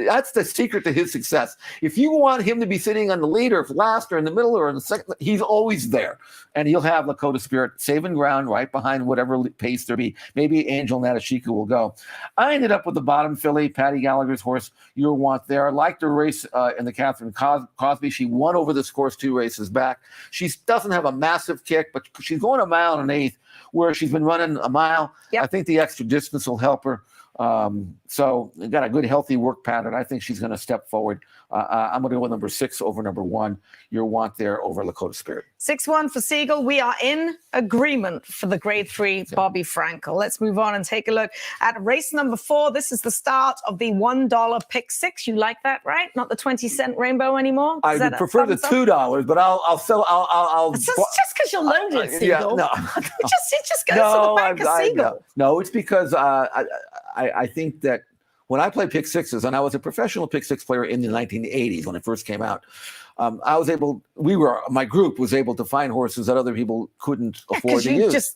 that's the secret to his success. If you want him to be sitting on the lead or last or in the middle or in the second, he's always there. And he'll have Lakota Spirit saving ground right behind whatever pace there be. Maybe Angel Natashika will go. I ended up with the bottom filly, Patty Gallagher's horse, Your Want There. I liked her race in the Catherine Cosby. She won over this course 2 races back. She doesn't have a massive kick, but she's going a mile and 1/8. Where she's been running a mile. Yep. I think the extra distance will help her. So got a good, healthy work pattern. I think she's going to step forward. I'm going to go with number 6 over number 1. Your want there over Lakota Spirit. 6-1 for Siegel. We are in agreement for the grade 3 Bobby Frankel. Let's move on and take a look at race number 4. This is the start of the $1 pick 6. You like that, right? Not the 20-cent rainbow anymore? I would prefer the $2, but I'll sell. I'll it's just because you're loaded, Siegel. Yeah, no. it just goes to the bank of Siegel. No, it's because I think that when I played pick sixes, and I was a professional pick six player in the 1980s when it first came out, my group was able to find horses that other people couldn't afford to use.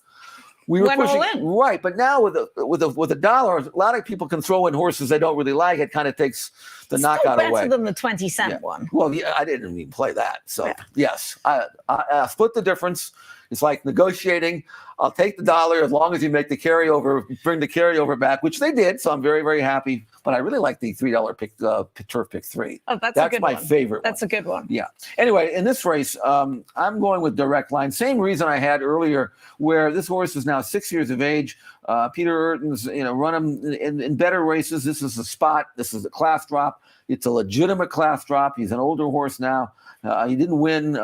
We were went pushing all in. Right, but now with a dollar, a lot of people can throw in horses they don't really like. It kind of takes the knockout better away. Than the 20-cent one. Well, yeah, I didn't even play that. So yes, I split the difference. It's like negotiating. I'll take the dollar as long as you make the carryover, bring the carryover back, which they did. So I'm very, very happy. But I really like the $3 pick turf pick 3. Oh, that's a good one. That's my favorite. That's a good one. Yeah. Anyway, in this race, I'm going with Direct Line. Same reason I had earlier, where this horse is now 6 years of age. Peter Urton's, run him in better races. This is a spot. This is a class drop. It's a legitimate class drop. He's an older horse now. He didn't win.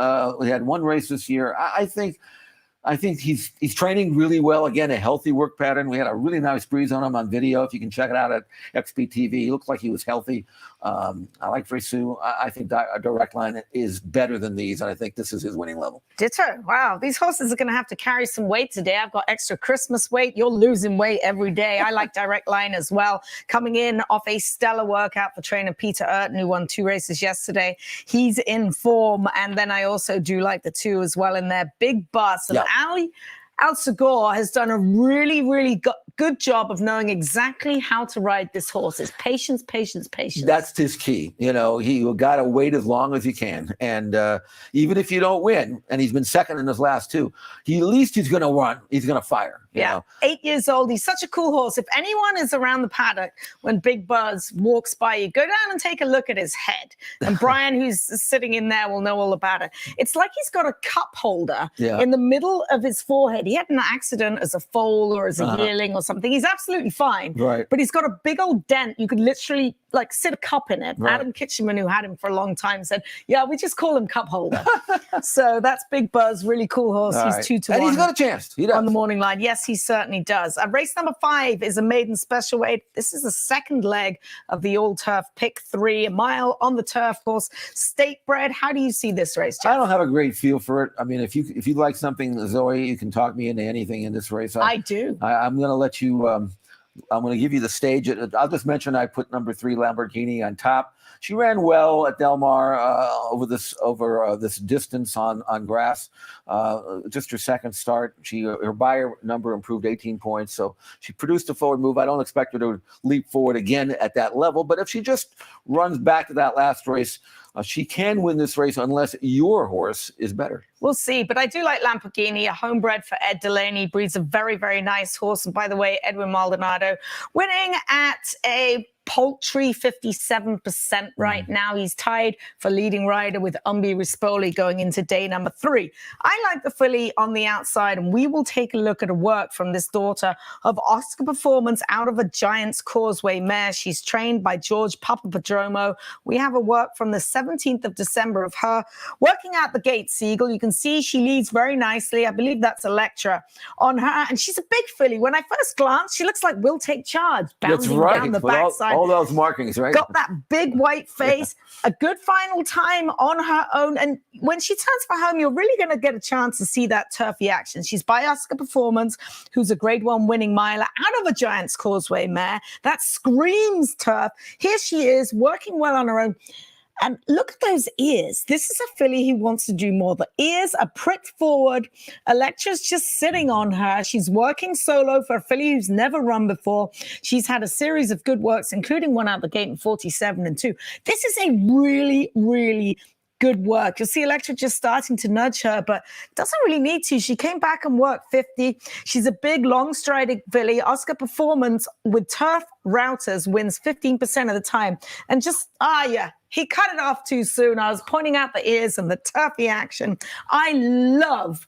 He had one race this year. I think he's training really well. Again, a healthy work pattern. We had a really nice breeze on him on video. If you can check it out at XBTV, he looked like he was healthy. I like Vresu. I think Direct Line is better than these, and I think this is his winning level. Ditto. Wow, these horses are going to have to carry some weight today. I've got extra Christmas weight. You're losing weight every day. I like Direct Line as well. Coming in off a stellar workout for trainer Peter Urton, who won 2 races yesterday. He's in form, and then I also do like the 2 as well in there. Big Bus. And Al Segura has done a really, really good job of knowing exactly how to ride this horse. It's patience, patience, patience. That's his key. He got to wait as long as you can. And even if you don't win, and he's been second in his last 2, at least he's going to run. He's going to fire. You know? 8 years old. He's such a cool horse. If anyone is around the paddock when Big Buzz walks by you, go down and take a look at his head. And Brian, who's sitting in there, will know all about it. It's like he's got a cup holder in the middle of his forehead. He had an accident as a foal or as a yearling or something. He's absolutely fine. Right. But he's got a big old dent. You could literally sit a cup in it. Right. Adam Kitcheman, who had him for a long time, said, we just call him cup holder. So that's Big Buzz, really cool horse. All he's right. 2-1. And he's got a chance. He does. On the morning line. Yes, he certainly does. Race number 5 is a maiden special weight. This is the second leg of the all-turf pick 3, a mile on the turf course. State bred. How do you see this race, Jeff? I don't have a great feel for it. I mean, if you like something, Zoe, you can talk me into anything in this race. I do. I'm going to let you. I'm going to give you the stage. I'll just mention I put number 3 Lamborghini on top. She ran well at Del Mar over this distance on grass. Just her second start, her buyer number improved 18 points, so she produced a forward move. I don't expect her to leap forward again at that level, but if she just runs back to that last race, she can win this race unless your horse is better. We'll see, but I do like Lamborghini, a homebred for Ed Delaney, breeds a very, very nice horse. And by the way, Edwin Maldonado winning at a paltry 57% right now. He's tied for leading rider with Umbi Rispoli going into day number 3. I like the filly on the outside, and we will take a look at a work from this daughter of Oscar Performance out of a Giant's Causeway mare. She's trained by George Papapadromo. We have a work from the 17th of December of her working out the gate, Siegel. You can see she leads very nicely. I believe that's Electra on her, and she's a big filly. When I first glanced, she looks like Will Take Charge, bounding down the backside. All those markings, right? Got that big white face, a good final time on her own. And when she turns for home, you're really going to get a chance to see that turfy action. She's by Oscar Performance, who's a grade 1 winning miler out of a Giant's Causeway mare. That screams turf. Here she is working well on her own. And look at those ears. This is a filly who wants to do more. The ears are pricked forward. Electra's just sitting on her. She's working solo for a filly who's never run before. She's had a series of good works, including one out the gate in 47-2. This is a really, really good work. You'll see Electra just starting to nudge her, but doesn't really need to. She came back and worked 50. She's a big, long-striding filly. Oscar Performance with turf routers wins 15% of the time. And just, he cut it off too soon. I was pointing out the ears and the turfy action. I love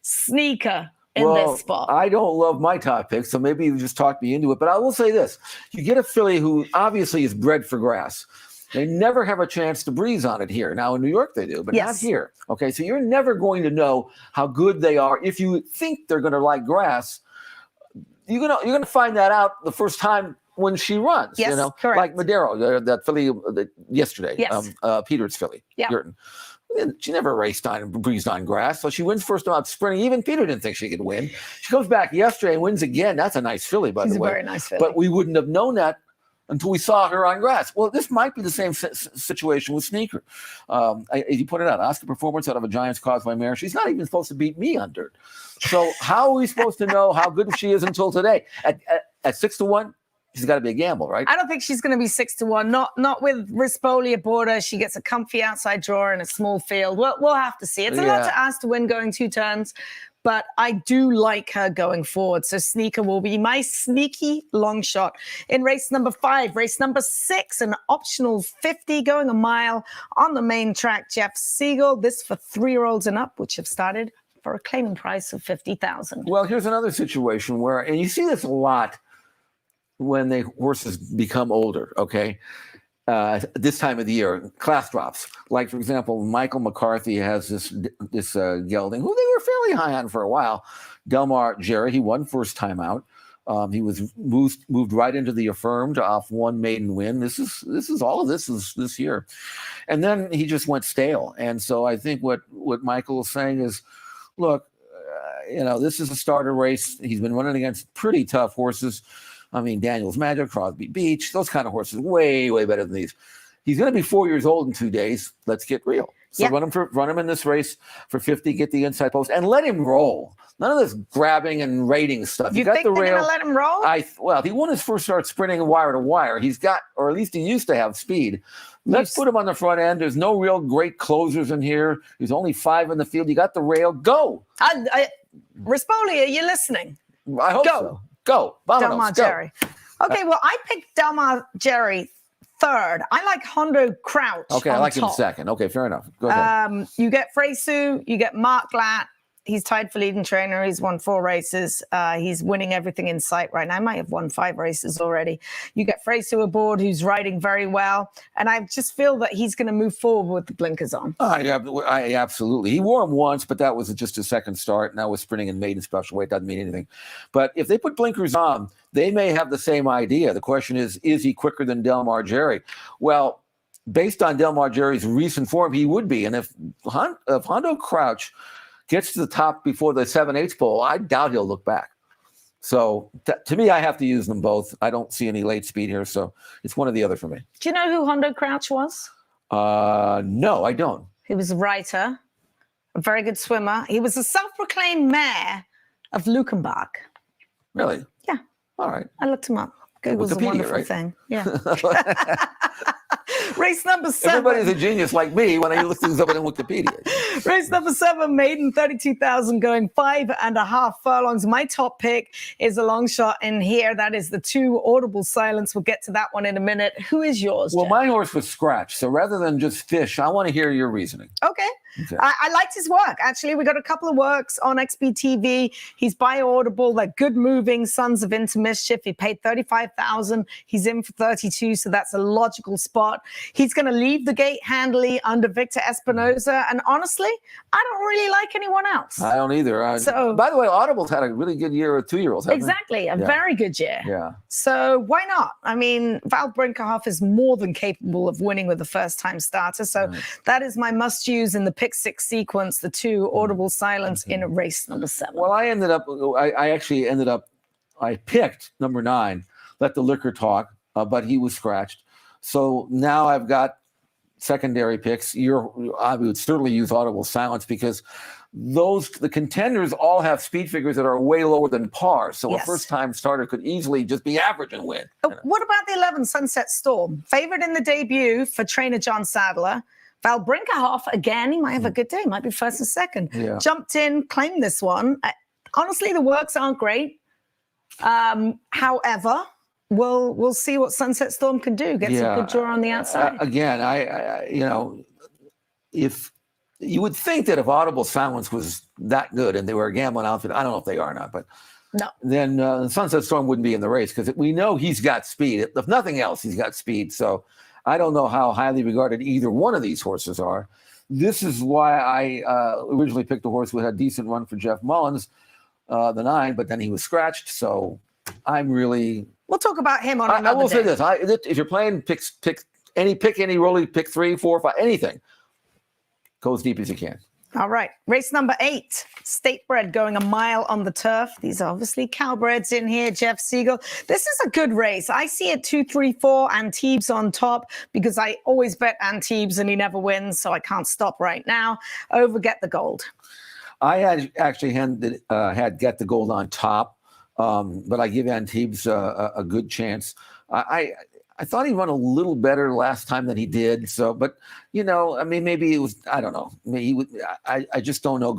Sneaker in this spot. I don't love my top pick, so maybe you just talked me into it. But I will say this. You get a filly who obviously is bred for grass. They never have a chance to breeze on it here. Now, in New York, they do, but not here. Okay, so you're never going to know how good they are. If you think they're going to like grass, you're gonna find that out the first time when she runs. Yes, correct. Like Madero, that filly yesterday, Yes. Peter's filly, Yeah. Yurton. She never raced on, breezed on grass, so she wins first time out sprinting. Even Peter didn't think she could win. She comes back yesterday and wins again. That's a nice filly, by the way. She's a very nice filly. But we wouldn't have known that until we saw her on grass. Well, this might be the same situation with Sneaker. You put it out, Oscar performance out of a Giants Causeway mare. She's not even supposed to beat me on dirt. So how are we supposed to know how good she is until today? At 6-1, she's got to be a gamble, right? I don't think she's going to be 6-1. Not with Rispoli aboard her. She gets a comfy outside draw in a small field. We'll have to see. It's a lot to ask to win going 2 turns. But I do like her going forward. So Sneaker will be my sneaky long shot in race number 5. Race number 6, an optional 50 going a mile on the main track. Jeff Siegel, this for 3-year-olds and up, which have started for a claiming price of $50,000. Well, here's another situation where, and you see this a lot when the horses become older, okay? This time of the year, class drops. Like, for example, Michael McCarthy has this gelding, who they were fairly high on for a while. Delmar Jerry, he won first time out. He was moved right into the affirmed off one maiden win. This is all of this is this year. And then he just went stale. And so I think what Michael is saying is, look, this is a starter race. He's been running against pretty tough horses. I mean, Daniels Magic, Crosby Beach, those kind of horses, way, way better than these. He's going to be 4 years old in 2 days. Let's get real. So run him in this race for 50, get the inside post, and let him roll. None of this grabbing and rating stuff. You think they're going to let him roll? Well, he won his first start sprinting wire to wire. He's got, or at least he used to have speed. Let's put him on the front end. There's no real great closers in here. There's only 5 in the field. You got the rail. Go. Rispoli, are you listening? I hope so. Go. Delmar Jerry. Okay, well, I picked Delmar Jerry 3rd. I like Hondo Crouch. Okay, I like him 2nd. Okay, fair enough. Go ahead. You get Fresu, you get Mark Glatt. He's tied for leading trainer. He's won 4 races. He's winning everything in sight right now. I might have won 5 races already. You get Fresu aboard, who's riding very well. And I just feel that he's going to move forward with the blinkers on. I absolutely. He wore them once, but that was just his second start. Now with sprinting in maiden special weight, doesn't mean anything. But if they put blinkers on, they may have the same idea. The question is he quicker than Delmar Jerry? Well, based on Delmar Jerry's recent form, he would be. And if Hondo Crouch gets to the top before the 7/8 pole, I doubt he'll look back. So to me, I have to use them both. I don't see any late speed here, so it's one or the other for me. Do you know who Hondo Crouch was? No, I don't. He was a writer, a very good swimmer. He was a self-proclaimed mayor of Lukenbach. Really? Yeah. All right. I looked him up. Google's a wonderful thing. Yeah. Race number 7. Everybody's a genius like me when I look things up in Wikipedia. Race number 7, maiden 32,000 going 5.5 furlongs. My top pick is a long shot in here. That is the 2 Audible Silence. We'll get to that one in a minute. Who is yours, Well, Jen? my horse was Scratch. So rather than just Fish, I want to hear your reasoning. Okay. I liked his work. Actually, we got a couple of works on XBTV. He's by Audible. They're good moving. Sons of Into Mischief. He paid $35,000. He's in for 32, so that's a logical spot. He's going to leave the gate handily under Victor Espinoza. And honestly, I don't really like anyone else. I don't either. By the way, Audible's had a really good year with 2-year-olds. Exactly. A very good year. Yeah. So why not? I mean, Val Brinkerhoff is more than capable of winning with a first-time starter. So that is my must-use in the pick 6 sequence, the 2 Audible Silence in race number 7. Well, I picked number 9, Let the Liquor Talk, but he was scratched. So now I've got secondary picks. I would certainly use Audible Silence because the contenders all have speed figures that are way lower than par. So a first-time starter could easily just be average and win. What about the 11 Sunset Storm? Favored in the debut for trainer John Sadler. Val Brinkerhoff, again, he might have a good day. Might be 1st and 2nd. Yeah. Jumped in, claimed this one. Honestly, the works aren't great. However, we'll see what Sunset Storm can do. Gets a good draw on the outside. Again, if you would think that if Audible Silence was that good and they were a gambling outfit, I don't know if they are or not, but No. then Sunset Storm wouldn't be in the race because we know he's got speed. If nothing else, he's got speed. So I don't know how highly regarded either one of these horses are. This is why I originally picked a horse who had a decent run for Jeff Mullins, the 9, but then he was scratched. So I'm really. We'll talk about him on I another will day. say this: if you're playing pick any rolly, pick 3, 4, 5, anything, go as deep as you can. All right. Race number 8, State Bred going a mile on the turf. These are obviously Cowbreds in here, Jeff Siegel. This is a good race. I see it 2, 3, 4, Antibes on top because I always bet Antibes and he never wins, so I can't stop right now. Over Get the Gold. I had actually had Get the Gold on top, but I give Antibes a good chance. I thought he run a little better last time than he did. So, but I mean, maybe it was. I don't know. I just don't know.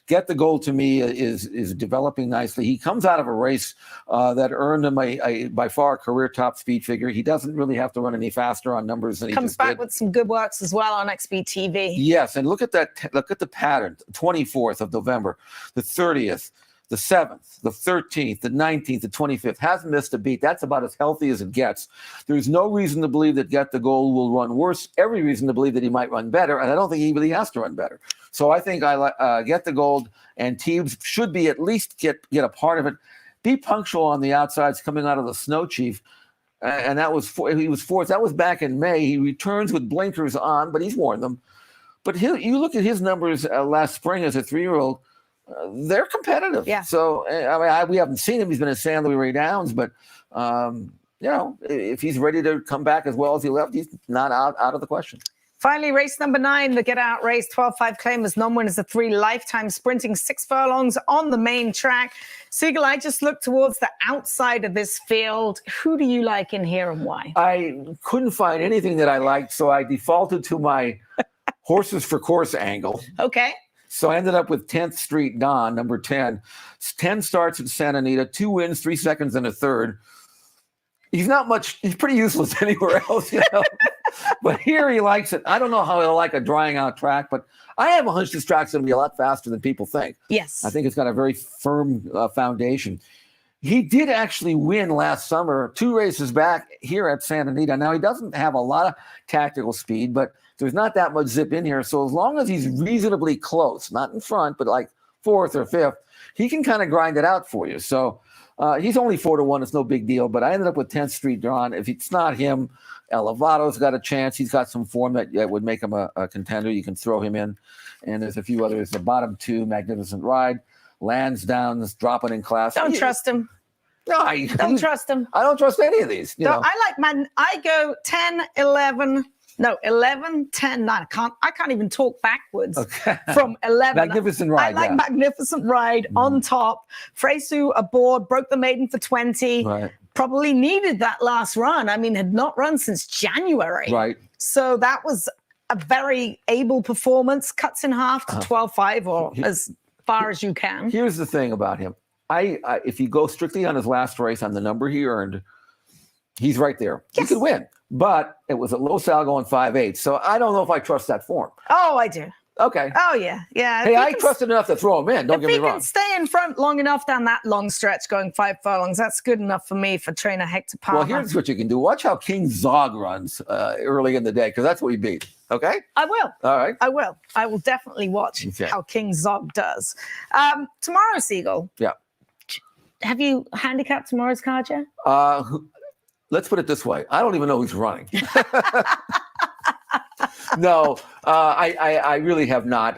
Get the Gold to me is developing nicely. He comes out of a race that earned him a by far career top speed figure. He doesn't really have to run any faster on numbers than he Comes just back did. with some good works as well on XBTV. Yes, and look at that. Look at the pattern. 24th of November, the 30th. The 7th, the 13th, the 19th, the 25th, hasn't missed a beat. That's about as healthy as it gets. There's no reason to believe that Get the Gold will run worse. Every reason to believe that he might run better, and I don't think he really has to run better. So I think Get the Gold and Antibes should be at least get a part of it. Be punctual on the outsides coming out of the Snow Chief, and he was 4th. That was back in May. He returns with blinkers on, but he's worn them. But you look at his numbers last spring as a 3-year-old. They're competitive. Yeah. So we haven't seen him. He's been at San Luis Ray Downs, but if he's ready to come back as well as he left, he's not out of the question. Finally, race number 9, the Get Out race, 12-5 claimers, non-winners of 3, lifetime sprinting 6 furlongs on the main track. Siegel, I just looked towards the outside of this field. Who do you like in here and why? I couldn't find anything that I liked, so I defaulted to my horses for course angle. Okay. So I ended up with 10th Street Don, number 10. 10 starts at Santa Anita, 2 wins, 3 seconds, and a third. He's pretty useless anywhere else, But here he likes it. I don't know how he'll like a drying out track, but I have a hunch this track's going to be a lot faster than people think. Yes. I think it's got a very firm foundation. He did actually win last summer, 2 races back here at Santa Anita. Now, he doesn't have a lot of tactical speed, but there's not that much zip in here. So as long as he's reasonably close, not in front, but like 4th or 5th, he can kind of grind it out for you. So he's only 4-1. It's no big deal. But I ended up with 10th Street Don. If it's not him, Elevato's got a chance. He's got some form that would make him a contender. You can throw him in. And there's a few others. The bottom 2, Magnificent Ride. Lansdowne's dropping in class. Don't trust him. No, Don't trust him. I don't trust any of these. I go 10, 11. No, 11, 10, 9. I can't even talk backwards from 11. Magnificent Ride. I like Magnificent Ride on top. Fresu aboard, broke the maiden for 20. Right. Probably needed that last run. I mean, had not run since January. Right. So that was a very able performance. Cuts in half to 12-5 or as far as you can. Here's the thing about him. If you go strictly on his last race on the number he earned, he's right there. Yes. He could win. But it was a low sal going 5-8. So I don't know if I trust that form. Oh, I do. Okay. Oh, yeah. Yeah. Hey, I trusted enough to throw him in. Don't get me If he wrong. can stay in front long enough down that long stretch going 5 furlongs, that's good enough for me for trainer Hector Palmer. Well, here's what you can do. Watch how King Zog runs early in the day, because that's what he beat. Okay? I will. All right. I will. I will definitely watch how King Zog does. Tomorrow, Siegel. Yeah. Have you handicapped tomorrow's card yet? Let's put it this way. I don't even know who's running. No, I really have not.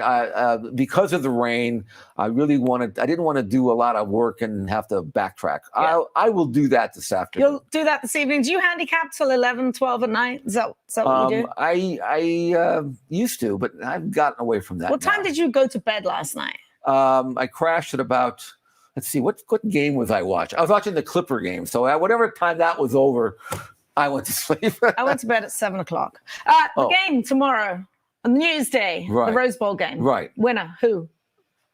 Because of the rain, I didn't want to do a lot of work and have to backtrack. Yeah. I will do that this afternoon. You'll do that this evening. Do you handicap till 11, 12 at night? Is that what you do? I used to, but I've gotten away from that. What time did you go to bed last night? I crashed at about, let's see, what game was I watching? I was watching the Clipper game. So at whatever time that was over, I went to sleep. I went to bed at 7 o'clock. The game tomorrow, on New Year's Day, the Rose Bowl game. Right. Winner, who?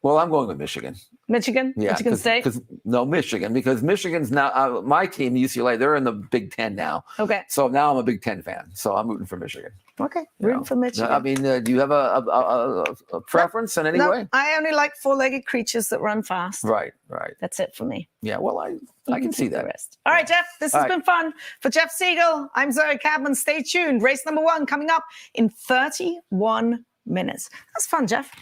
Well, I'm going with Michigan. Michigan? Yeah, Michigan State? Michigan, because Michigan's now my team, UCLA. They're in the Big Ten now. Okay. So now I'm a Big Ten fan. So I'm rooting for Michigan. Okay, rooting for Michigan. I mean, do you have a preference in any way? I only like four-legged creatures that run fast. Right. That's it for me. Yeah, well, I can see that. Rest. All right, Jeff, this has been fun. For Jeff Siegel, I'm Zoe Cadman. Stay tuned. Race number 1 coming up in 31 minutes. That's fun, Jeff.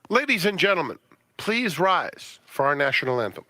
Ladies and gentlemen, please rise for our national anthem.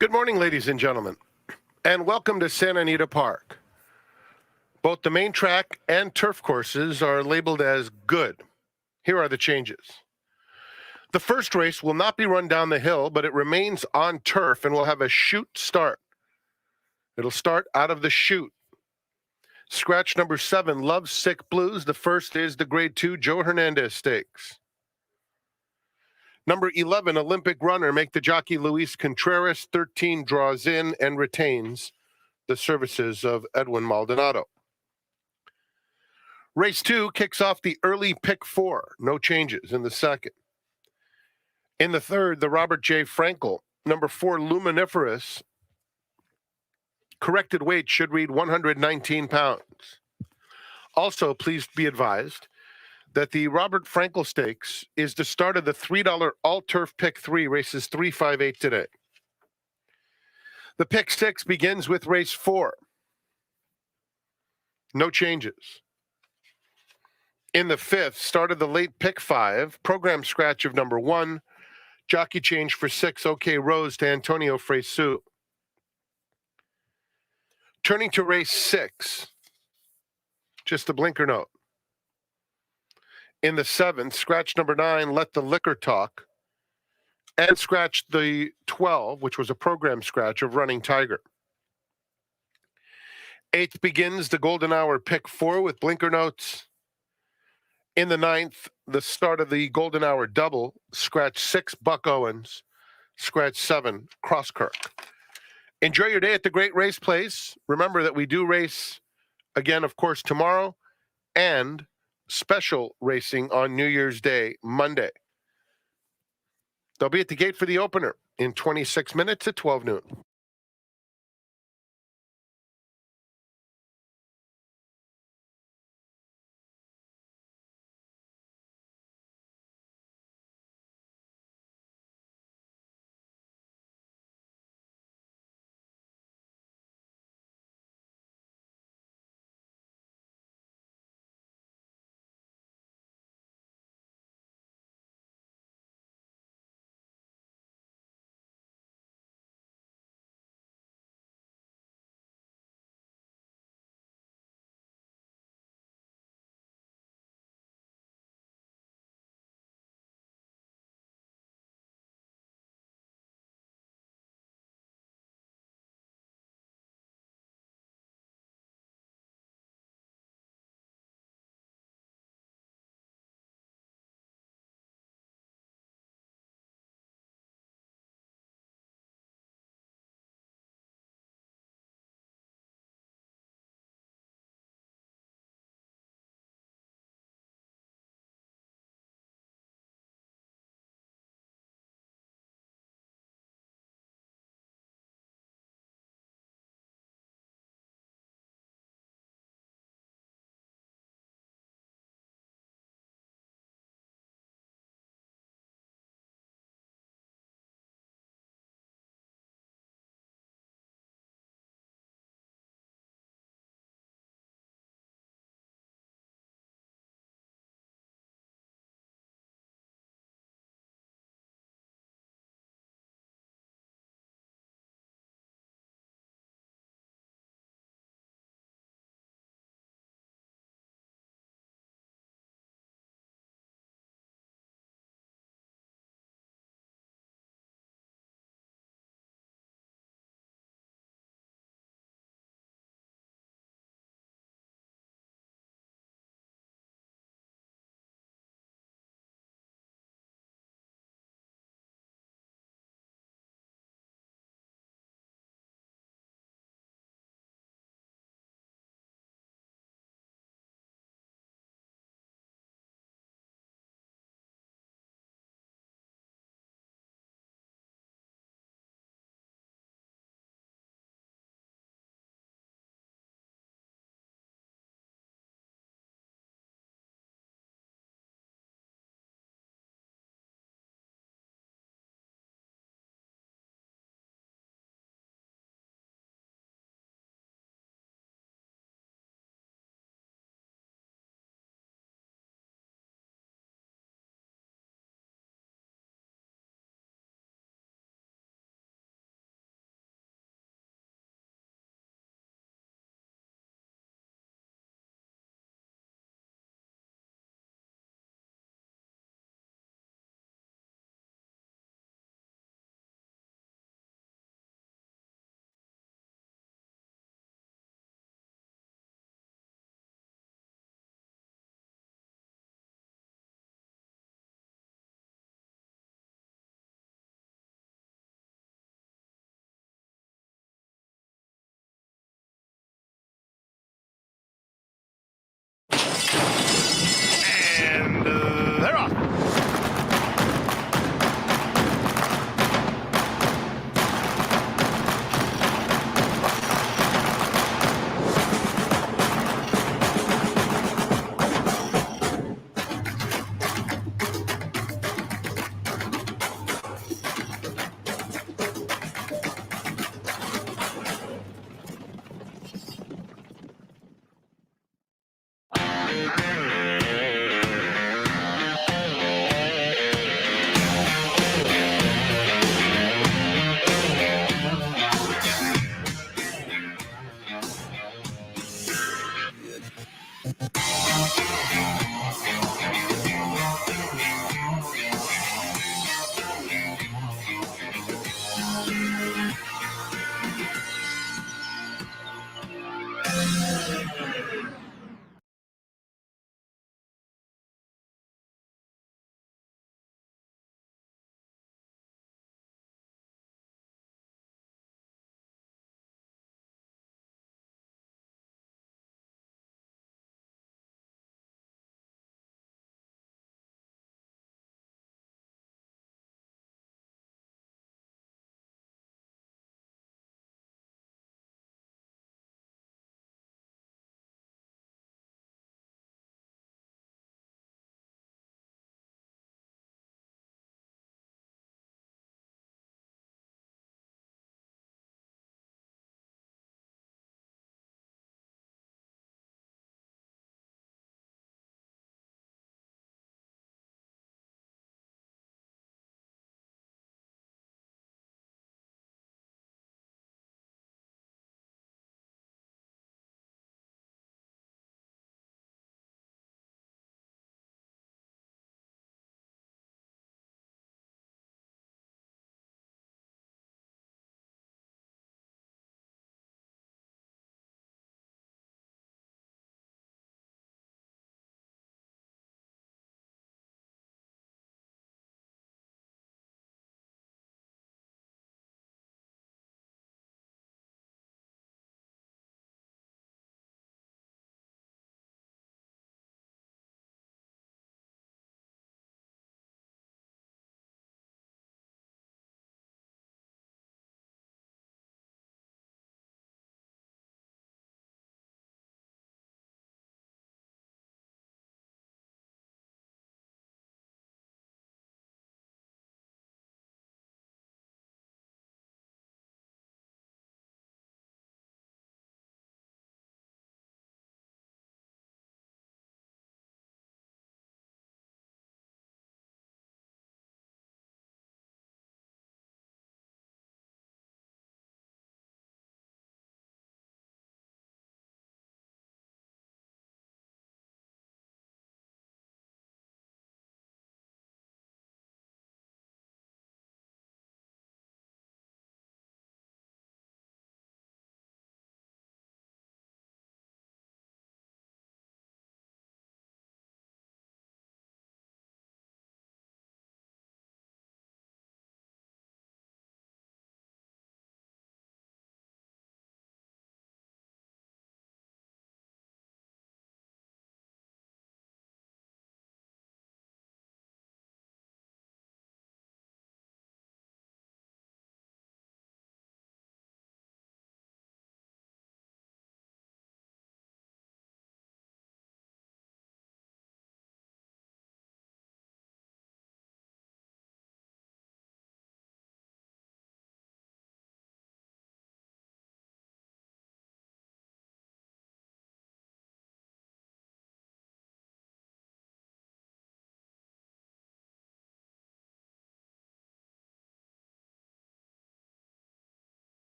Good morning, ladies and gentlemen, and welcome to Santa Anita Park. Both the main track and turf courses are labeled as good. Here are the changes. The first race will not be run down the hill, but it remains on turf and will have a chute start. It'll start out of the chute. Scratch number 7, Love Sick Blues. The first is the Grade 2 Joe Hernandez Stakes. Number 11, Olympic Runner. Make the jockey Luis Contreras. 13 draws in and retains the services of Edwin Maldonado. Race 2 kicks off the early pick 4. No changes in the second. In the third, the Robert J. Frankel. Number 4, Luminiferous. Corrected weight should read 119 pounds. Also, please be advised that the Robert Frankel Stakes is the start of the $3 all-turf pick 3, races 3, 5, 8 today. The pick 6 begins with race 4. No changes. In the 5th, started the late pick 5, program scratch of number 1, jockey change for 6, OK Rose to Antonio Fresu. Turning to race 6, just a blinker note. In the 7th, scratch number 9, Let the Liquor Talk, and scratch the 12, which was a program scratch of Running Tiger. 8th begins the Golden Hour pick 4 with blinker notes. In the 9th, the start of the golden hour double, scratch 6, Buck Owens, scratch 7, Crosskirk. Enjoy your day at the Great Race Place. Remember that we do race again, of course, tomorrow, and special racing on New Year's Day, Monday. They'll be at the gate for the opener in 26 minutes at 12 noon.